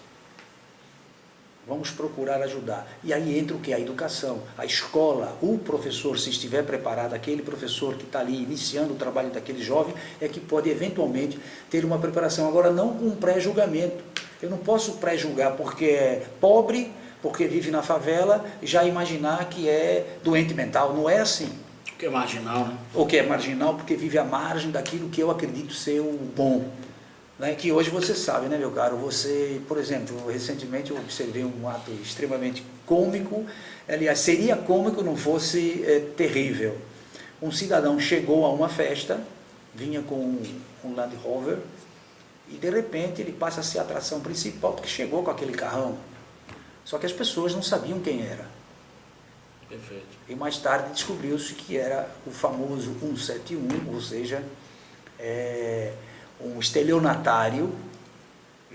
Vamos procurar ajudar. E aí entra o que? A educação, a escola, o professor, se estiver preparado, aquele professor que está ali iniciando o trabalho daquele jovem, é que pode eventualmente ter uma preparação. Agora, não com um pré-julgamento. Eu não posso pré-julgar porque é pobre, porque vive na favela, já imaginar que é doente mental. Não é assim. O que é marginal, né? Ou que é marginal porque vive à margem daquilo que eu acredito ser o bom. Né? Que hoje você sabe, né, meu caro? Você, por exemplo, recentemente eu observei um ato extremamente cômico. Aliás, seria cômico não fosse terrível. Um cidadão chegou a uma festa, vinha com um Land Rover, e de repente ele passa a ser a atração principal porque chegou com aquele carrão. Só que as pessoas não sabiam quem era. Perfeito. E mais tarde descobriu-se que era o famoso 171, ou seja, um estelionatário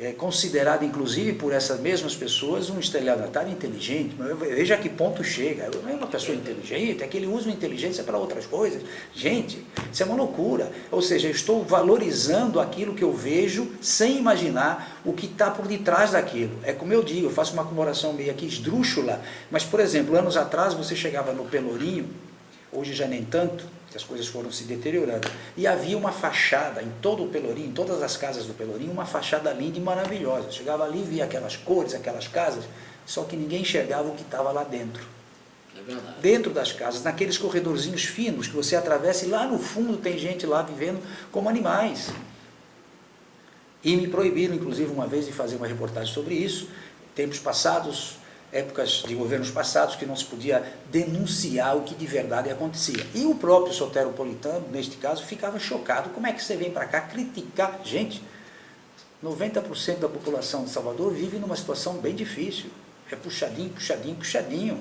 é considerado, inclusive, por essas mesmas pessoas, um estelionatário inteligente. Mas veja a que ponto chega. Não é uma pessoa inteligente, é que ele usa a inteligência para outras coisas. Gente, isso é uma loucura. Ou seja, eu estou valorizando aquilo que eu vejo sem imaginar o que está por detrás daquilo. É como eu digo, eu faço uma comemoração meio aqui esdrúxula, mas, por exemplo, anos atrás você chegava no Pelourinho, hoje já nem tanto, que as coisas foram se deteriorando, e havia uma fachada em todo o Pelourinho, em todas as casas do Pelourinho, uma fachada linda e maravilhosa. Chegava ali, via aquelas cores, aquelas casas, só que ninguém enxergava o que estava lá dentro. É verdade. Dentro das casas, naqueles corredorzinhos finos que você atravessa, e lá no fundo tem gente lá vivendo como animais. E me proibiram, inclusive, uma vez de fazer uma reportagem sobre isso, tempos passados, épocas de governos passados, que não se podia denunciar o que de verdade acontecia. E o próprio soteropolitano, neste caso, ficava chocado. Como é que você vem para cá criticar? Gente, 90% da população de Salvador vive numa situação bem difícil. É puxadinho, puxadinho, puxadinho.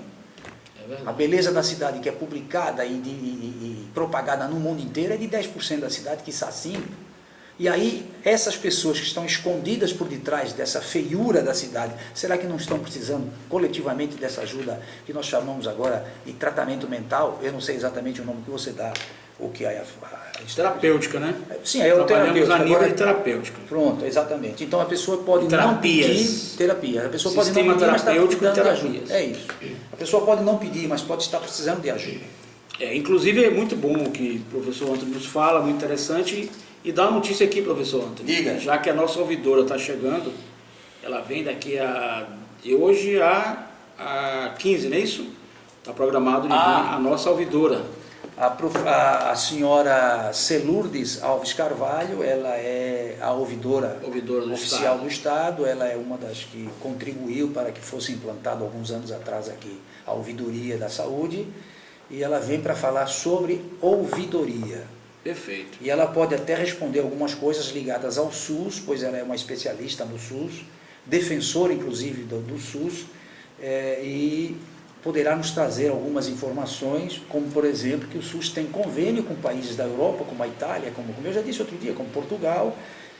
A beleza da cidade, que é publicada e propagada no mundo inteiro, é de 10% da cidade, que está 5%. E aí, essas pessoas que estão escondidas por detrás dessa feiura da cidade, será que não estão precisando coletivamente dessa ajuda que nós chamamos agora de tratamento mental? Eu não sei exatamente o nome que você dá, o que é a terapêutica, né? Sim, é o terapêutico. A nível de terapêutica. Pronto, exatamente. Então a pessoa pode terapias. Não pedir terapia. A pessoa Sistema pode não pedir, mas está precisando de terapias. ajuda. É isso. A pessoa pode não pedir, mas pode estar precisando de ajuda. Inclusive é muito bom o que o professor Antônio nos fala, muito interessante. E dá uma notícia aqui, professor Antônio. Diga. Já que a nossa ouvidora está chegando, ela vem daqui de hoje a 15, não é isso? Está programado de vir a nossa ouvidora. A senhora Celurdes Alves Carvalho, ela é a ouvidora oficial do Estado, ela é uma das que contribuiu para que fosse implantado alguns anos atrás aqui a ouvidoria da saúde, e ela vem para falar sobre ouvidoria. Perfeito. E ela pode até responder algumas coisas ligadas ao SUS, pois ela é uma especialista no SUS, defensora inclusive do SUS, e poderá nos trazer algumas informações, como por exemplo que o SUS tem convênio com países da Europa, como a Itália, como eu já disse outro dia, como Portugal,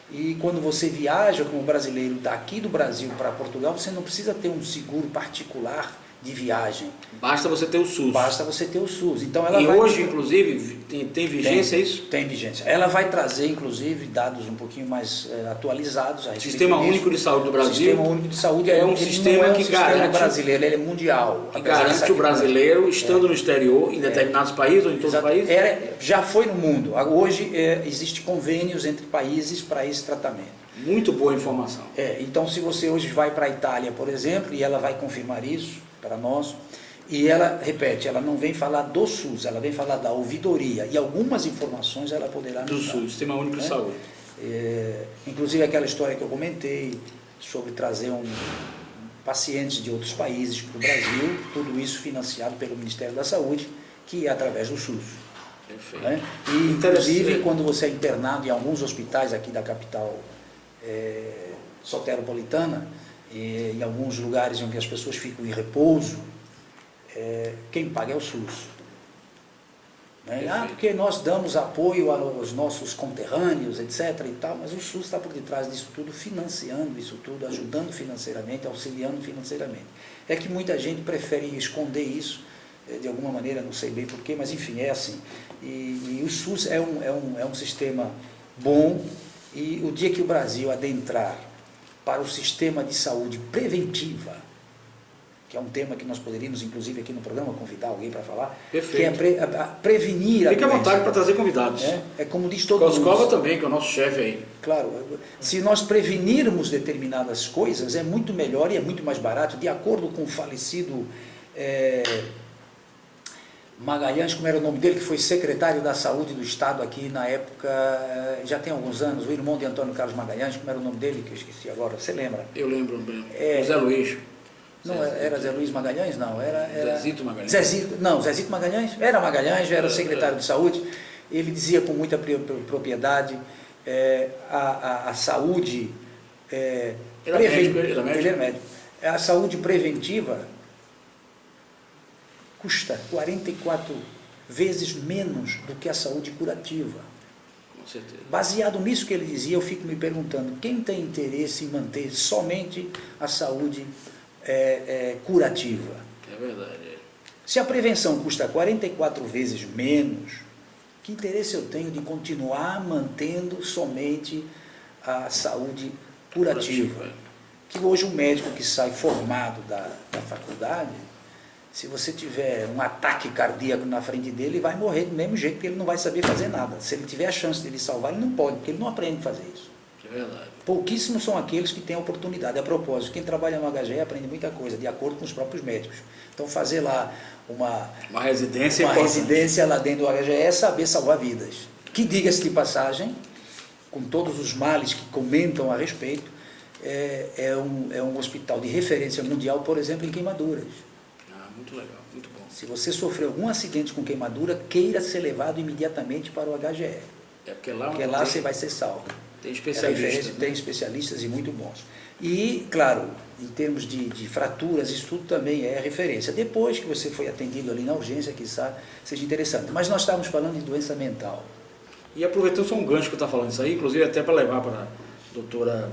e quando você viaja como brasileiro daqui do Brasil para Portugal, você não precisa ter um seguro particular de viagem. Basta você ter o SUS. Basta você ter o SUS. Então, ela hoje, inclusive, tem vigência isso? Tem vigência. Ela vai trazer, inclusive, dados um pouquinho mais atualizados a respeito Sistema disso. Único de Saúde do Brasil. O Sistema Único de Saúde é um sistema que garante brasileiro, ele é mundial. Que garante o brasileiro, estando no exterior, em determinados países ou em todos os países? Já foi no mundo. Hoje existe convênios entre países para esse tratamento. Muito boa informação. Então, se você hoje vai para a Itália, por exemplo, e ela vai confirmar isso para nós, e ela, repete, ela não vem falar do SUS, ela vem falar da ouvidoria, e algumas informações ela poderá nos dar. Do SUS, Sistema Único de Saúde. Inclusive aquela história que eu comentei, sobre trazer pacientes de outros países para o Brasil, tudo isso financiado pelo Ministério da Saúde, que é através do SUS. Perfeito. Né? E, inclusive, quando você é internado em alguns hospitais aqui da capital soteropolitana, em alguns lugares em que as pessoas ficam em repouso, quem paga é o SUS. Porque nós damos apoio aos nossos conterrâneos, etc. e tal, mas o SUS está por detrás disso tudo, financiando isso tudo, ajudando financeiramente, auxiliando financeiramente. É que muita gente prefere esconder isso, de alguma maneira, não sei bem porquê, mas enfim, é assim. E o SUS é um sistema bom, e o dia que o Brasil adentrar para o sistema de saúde preventiva, que é um tema que nós poderíamos, inclusive, aqui no programa, convidar alguém para falar, perfeito, que é prevenir a doença. Fique à vontade para trazer convidados. É como diz todo mundo. Coscova também, que é o nosso chefe aí. Claro, se nós prevenirmos determinadas coisas, é muito melhor e é muito mais barato, de acordo com o falecido Magalhães, como era o nome dele, que foi secretário da Saúde do Estado aqui na época, já tem alguns anos, o irmão de Antônio Carlos Magalhães, como era o nome dele, que eu esqueci agora, você lembra? Eu lembro bem. Zé Luiz. Não, era Zé Luiz Magalhães? Não, era Zezito Magalhães. Zezito Magalhães, era Magalhães, era secretário de Saúde, ele dizia com muita propriedade, a saúde... Ele era médico. A saúde preventiva custa 44 vezes menos do que a saúde curativa. Com certeza. Baseado nisso que ele dizia, eu fico me perguntando, quem tem interesse em manter somente a saúde curativa? É verdade. Se a prevenção custa 44 vezes menos, que interesse eu tenho de continuar mantendo somente a saúde curativa? Que hoje um médico que sai formado da faculdade, se você tiver um ataque cardíaco na frente dele, ele vai morrer do mesmo jeito, porque ele não vai saber fazer nada. Se ele tiver a chance de ele salvar, ele não pode, porque ele não aprende a fazer isso. É verdade. Pouquíssimos são aqueles que têm a oportunidade. A propósito, quem trabalha no HGE aprende muita coisa, de acordo com os próprios médicos. Então, fazer lá uma residência lá dentro do HGE é saber salvar vidas. Que, diga-se de passagem, com todos os males que comentam a respeito, é um hospital de referência mundial, por exemplo, em queimaduras. Muito legal, muito bom. Se você sofrer algum acidente com queimadura, queira ser levado imediatamente para o HGE. Porque lá você vai ser salvo. Tem especialistas. Né? Tem especialistas e muito bons. E, claro, em termos de fraturas, isso tudo também é referência. Depois que você foi atendido ali na urgência, quizá seja interessante. Mas nós estávamos falando de doença mental. E aproveitando só um gancho que eu estava falando isso aí, inclusive até para levar para a doutora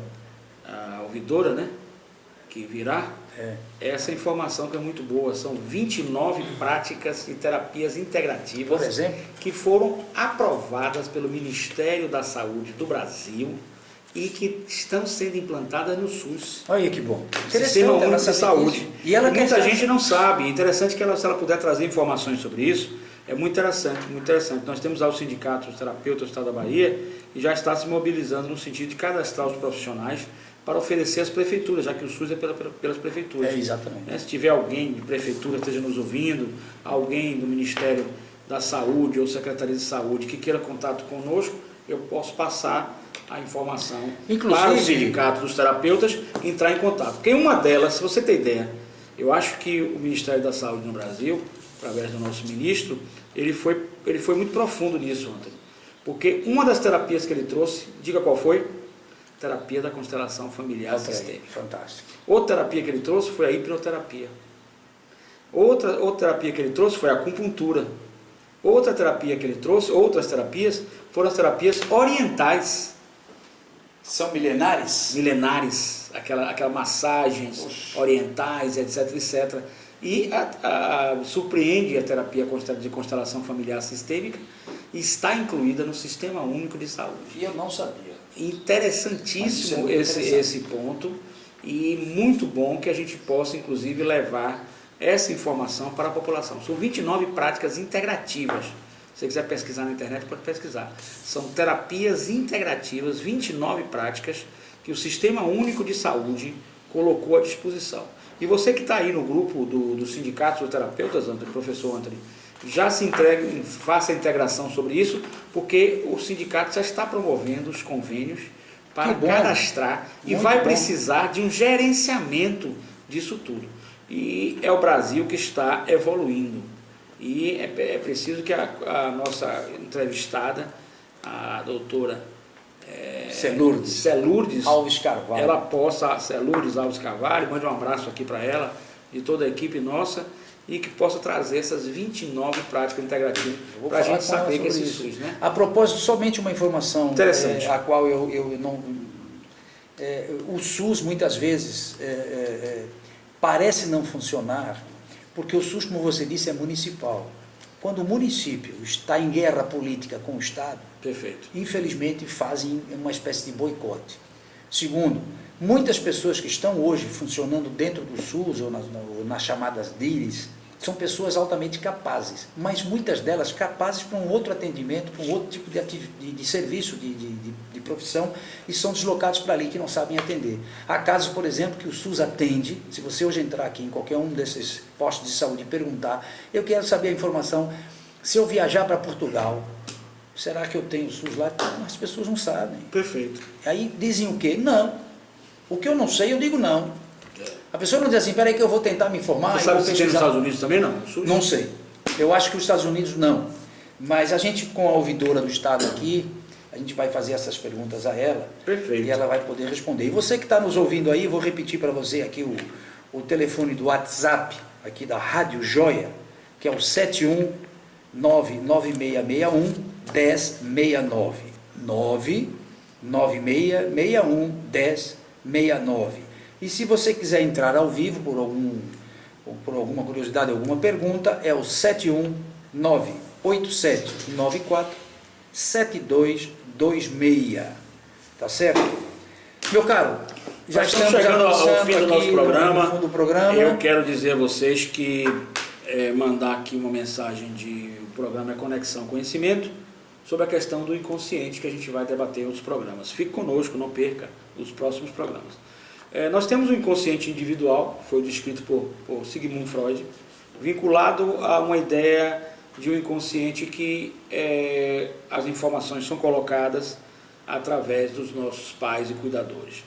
ouvidora, né, que virá, essa informação que é muito boa. São 29 práticas e terapias integrativas, por exemplo, que foram aprovadas pelo Ministério da Saúde do Brasil e que estão sendo implantadas no SUS. Olha que bom. Sistema Único de Saúde. E ela muita gente não sabe. Interessante que ela, se ela puder trazer informações sobre isso, é muito interessante, muito interessante. Nós temos lá o Sindicato dos Terapeutas do Estado da Bahia e já está se mobilizando no sentido de cadastrar os profissionais para oferecer às prefeituras, já que o SUS é pelas prefeituras. Exatamente. Se tiver alguém de prefeitura que esteja nos ouvindo, alguém do Ministério da Saúde ou Secretaria de Saúde que queira contato conosco, eu posso passar a informação para o Sindicato dos Terapeutas entrar em contato. Porque uma delas, se você tem ideia, eu acho que o Ministério da Saúde no Brasil, através do nosso ministro, ele foi muito profundo nisso ontem. Porque uma das terapias que ele trouxe, diga qual foi? Terapia da constelação familiar sistêmica. Fantástico. Outra terapia que ele trouxe foi a hipnoterapia. Outra terapia que ele trouxe foi a acupuntura. Outra terapia que ele trouxe, outras terapias, foram as terapias orientais. São milenares? Milenares, aquelas massagens orientais, etc, etc. E surpreende a terapia de constelação familiar sistêmica e está incluída no Sistema Único de Saúde. E eu não sabia. Interessantíssimo esse ponto, e muito bom que a gente possa, inclusive, levar essa informação para a população. São 29 práticas integrativas. Se você quiser pesquisar na internet, pode pesquisar. São terapias integrativas, 29 práticas que o Sistema Único de Saúde colocou à disposição. E você que está aí no grupo do Sindicato dos Terapeutas, Antônio, professor Antônio, já se entregue, faça a integração sobre isso, porque o sindicato já está promovendo os convênios para cadastrar e vai precisar de um gerenciamento disso tudo. E é o Brasil que está evoluindo. E é preciso que a nossa entrevistada, a doutora Celurdes Alves Carvalho, ela possa, Celurdes Alves Carvalho, mande um abraço aqui para ela, de toda a equipe nossa, e que possa trazer essas 29 práticas integrativas para a gente saber que esse SUS, né? A propósito, somente uma informação interessante, a qual eu não... o SUS muitas vezes parece não funcionar, porque o SUS, como você disse, é municipal. Quando o município está em guerra política com o Estado, perfeito, infelizmente fazem uma espécie de boicote. Segundo, muitas pessoas que estão hoje funcionando dentro do SUS ou nas chamadas DIRES, são pessoas altamente capazes, mas muitas delas capazes para um outro atendimento, para um outro tipo de serviço, de profissão, e são deslocados para ali que não sabem atender. Há casos, por exemplo, que o SUS atende. Se você hoje entrar aqui em qualquer um desses postos de saúde e perguntar, eu quero saber a informação, se eu viajar para Portugal, será que eu tenho o SUS lá? As pessoas não sabem. Perfeito. Aí dizem o quê? Não. O que eu não sei, eu digo não. A pessoa não diz assim, peraí que eu vou tentar me informar. Você sabe se tem nos Estados Unidos também, não? Não sei. Eu acho que os Estados Unidos não. Mas a gente, com a ouvidora do Estado aqui, a gente vai fazer essas perguntas a ela. Perfeito. E ela vai poder responder. E você que está nos ouvindo aí, vou repetir para você aqui o telefone do WhatsApp, aqui da Rádio Joia, que é o 7199661 1069. 996611069. E se você quiser entrar ao vivo por alguma curiosidade, alguma pergunta, é o 71987947226. Tá certo? Meu caro, já estamos chegando ao fim do nosso programa. No fundo do programa. Eu quero dizer a vocês que mandar aqui uma mensagem o programa é Conexão Conhecimento, sobre a questão do inconsciente que a gente vai debater em outros programas. Fique conosco, não perca os próximos programas. Nós temos o inconsciente individual, foi descrito por Sigmund Freud, vinculado a uma ideia de um inconsciente que as informações são colocadas através dos nossos pais e cuidadores.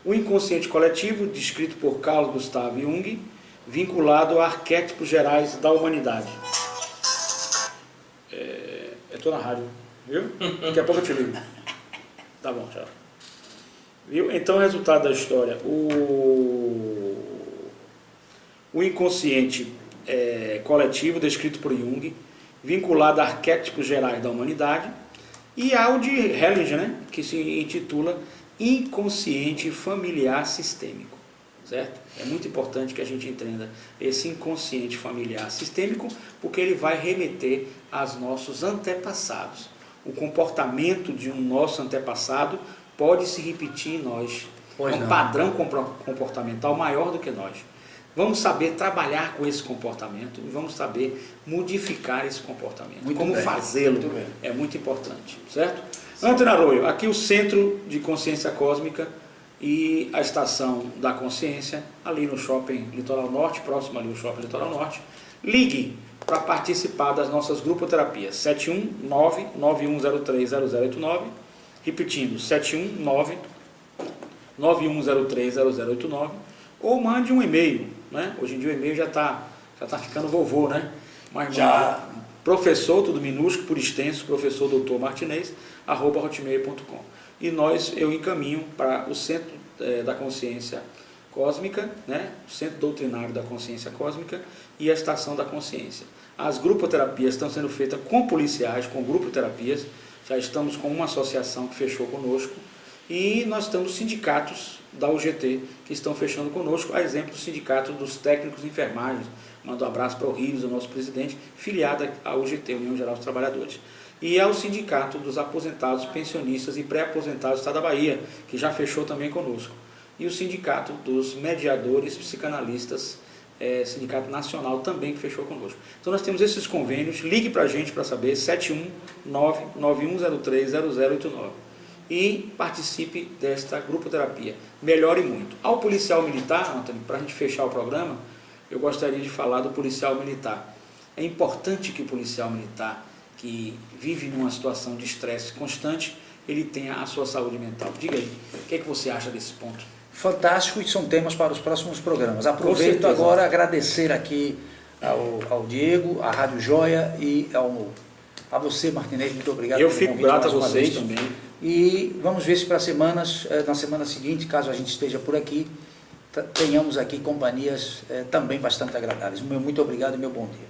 O inconsciente coletivo, descrito por Carl Gustav Jung, vinculado a arquétipos gerais da humanidade. Estou na rádio, viu? Daqui a pouco eu te ligo. Tá bom, tchau. Viu? Então, o resultado da história. O inconsciente coletivo, descrito por Jung, vinculado a arquétipos gerais da humanidade, e há o de Hellinger, né, que se intitula inconsciente familiar sistêmico. Certo? É muito importante que a gente entenda esse inconsciente familiar sistêmico, porque ele vai remeter aos nossos antepassados. O comportamento de um nosso antepassado pode se repetir em nós. É um padrão comportamental maior do que nós. Vamos saber trabalhar com esse comportamento e vamos saber modificar esse comportamento. Como fazê-lo é muito importante, certo? Antônio Arroio, aqui o Centro de Consciência Cósmica e a Estação da Consciência, ali no Shopping Litoral Norte, próximo ali ao Shopping Litoral Norte. Ligue para participar das nossas grupoterapias, 719-9103-0089, repetindo, 719-9103-0089, ou mande um e-mail, né? Hoje em dia o e-mail já tá ficando vovô, né? Mas já professor, tudo minúsculo, por extenso, professor Dr. Martinez, @hotmail.com. E eu encaminho para o Centro da Consciência Cósmica, né? O Centro Doutrinário da Consciência Cósmica e a Estação da Consciência. As grupoterapias estão sendo feitas com policiais, com grupoterapias. Já estamos com uma associação que fechou conosco e nós temos sindicatos da UGT que estão fechando conosco, a exemplo do Sindicato dos Técnicos de Enfermagem. Mando um abraço para o Rios, o nosso presidente, filiado à UGT, União Geral dos Trabalhadores. E ao Sindicato dos Aposentados, Pensionistas e Pré-Aposentados do Estado da Bahia, que já fechou também conosco. E o Sindicato dos Mediadores Psicanalistas, Sindicato Nacional, também que fechou conosco. Então nós temos esses convênios, ligue para a gente para saber, 719-9103-0089. E participe desta grupoterapia. Melhore muito. Ao policial militar, Antônio, para a gente fechar o programa, eu gostaria de falar do policial militar. É importante que o policial militar, que vive numa situação de estresse constante, ele tenha a sua saúde mental. Diga aí, o que você acha desse ponto? Fantástico, e são temas para os próximos programas. Aproveito agora agradecer aqui ao Diego, à Rádio Joia e a você, Martinez, muito obrigado. Eu fico grato a vocês também. E vamos ver se na semana seguinte, caso a gente esteja por aqui, tenhamos aqui companhias também bastante agradáveis. Muito obrigado e meu bom dia.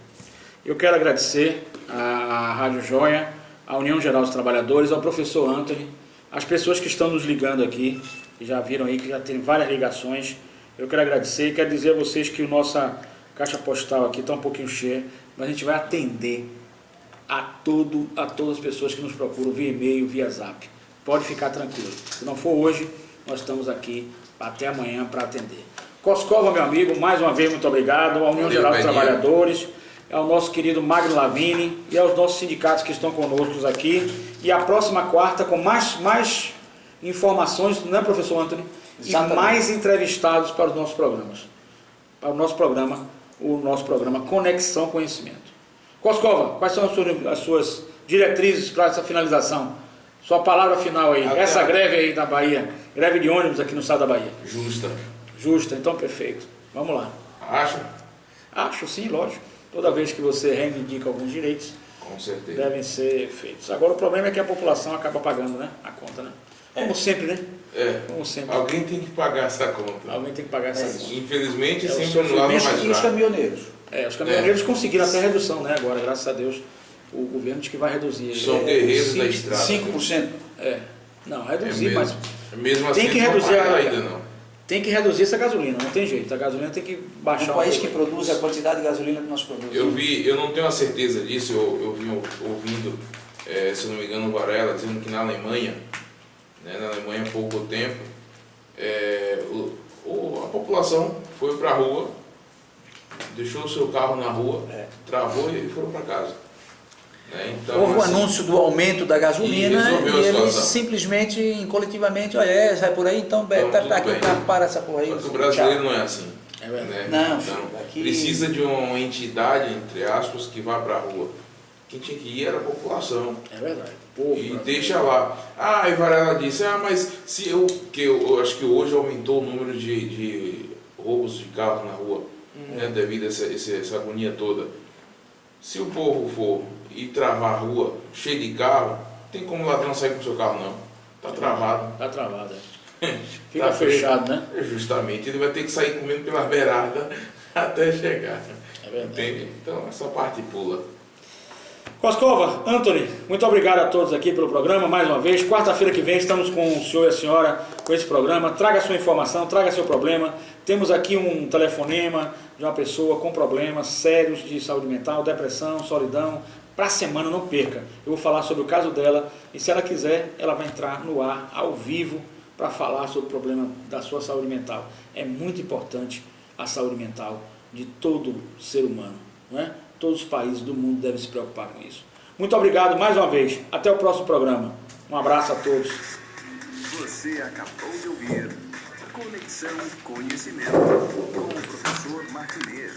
Eu quero agradecer à Rádio Joia, à União Geral dos Trabalhadores, ao professor Antônio, as pessoas que estão nos ligando aqui, que já viram aí que já tem várias ligações. Eu quero agradecer e quero dizer a vocês que a nossa caixa postal aqui está um pouquinho cheia, mas a gente vai atender a todas as pessoas que nos procuram via e-mail, via zap. Pode ficar tranquilo. Se não for hoje, nós estamos aqui até amanhã para atender. Coscova, meu amigo, mais uma vez muito obrigado. À União Geral dos Trabalhadores, ao nosso querido Magno Lavini e aos nossos sindicatos que estão conosco aqui. E a próxima quarta com mais informações, não é, professor Antônio? Exatamente. E mais entrevistados para os nossos programas. Para o nosso programa Conexão Conhecimento. Coscova, quais são as suas diretrizes para essa finalização? Sua palavra final aí. Essa greve aí da Bahia, greve de ônibus aqui no estado da Bahia. Justa, então perfeito. Vamos lá. Acho sim, lógico. Toda vez que você reivindica alguns direitos, com certeza, devem ser feitos. Agora o problema é que a população acaba pagando, né, a conta, né? Como sempre, né? Como sempre. Alguém tem que pagar essa conta. Infelizmente, sempre no lado mais fraco. E os caminhoneiros? Os caminhoneiros conseguiram até redução, né? Agora, graças a Deus, o governo diz que vai reduzir. São guerreiros da estrada. 5%. Não, reduzir, mesmo. mas Mesmo assim, tem que eles não reduzir pagaram a- ainda não. tem que reduzir essa gasolina, não tem jeito. A gasolina tem que baixar Um país que pouco. produz a quantidade de gasolina que nós produzimos. Eu não tenho a certeza disso, eu vim ouvindo, se eu não me engano, o Varela dizendo que na Alemanha, né, na Alemanha há pouco tempo, a população foi para a rua, deixou o seu carro na rua, travou e foram para casa. Né? Então, Houve o assim, anúncio do aumento da gasolina resolveu a e eles situação. simplesmente, colectivamente, olha, sai por aí, então Então, tudo aqui bem. para essa porra aí. Só que o brasileiro tchau. não é assim. É verdade. Né? Não, Então, aqui- precisa de uma entidade, entre aspas, que vá para a rua. Quem tinha que ir era a população. É verdade. Povo, E brasileiro. deixa lá. E Varela disse, mas se eu acho que hoje aumentou o número de roubos de carro na rua, né, devido a essa agonia toda. Se o povo for e travar a rua cheio de carro, tem como o ladrão sair com o seu carro não. Tá travado. Tá travado. Fica Tá fechado, né? Justamente, ele vai ter que sair comendo pelas beiradas até chegar. É verdade. Entende? Então essa parte pula. Coscova, Anthony, muito obrigado a todos aqui pelo programa, mais uma vez. Quarta-feira que vem estamos com o senhor e a senhora com esse programa. Traga sua informação, traga seu problema. Temos aqui um telefonema de uma pessoa com problemas sérios de saúde mental, depressão, solidão. Para a semana, não perca. Eu vou falar sobre o caso dela e, se ela quiser, ela vai entrar no ar, ao vivo, para falar sobre o problema da sua saúde mental. É muito importante a saúde mental de todo ser humano, não é? Todos os países do mundo devem se preocupar com isso. Muito obrigado mais uma vez. Até o próximo programa. Um abraço a todos. Você acabou de ouvir Conexão Conhecimento com o professor Martinez.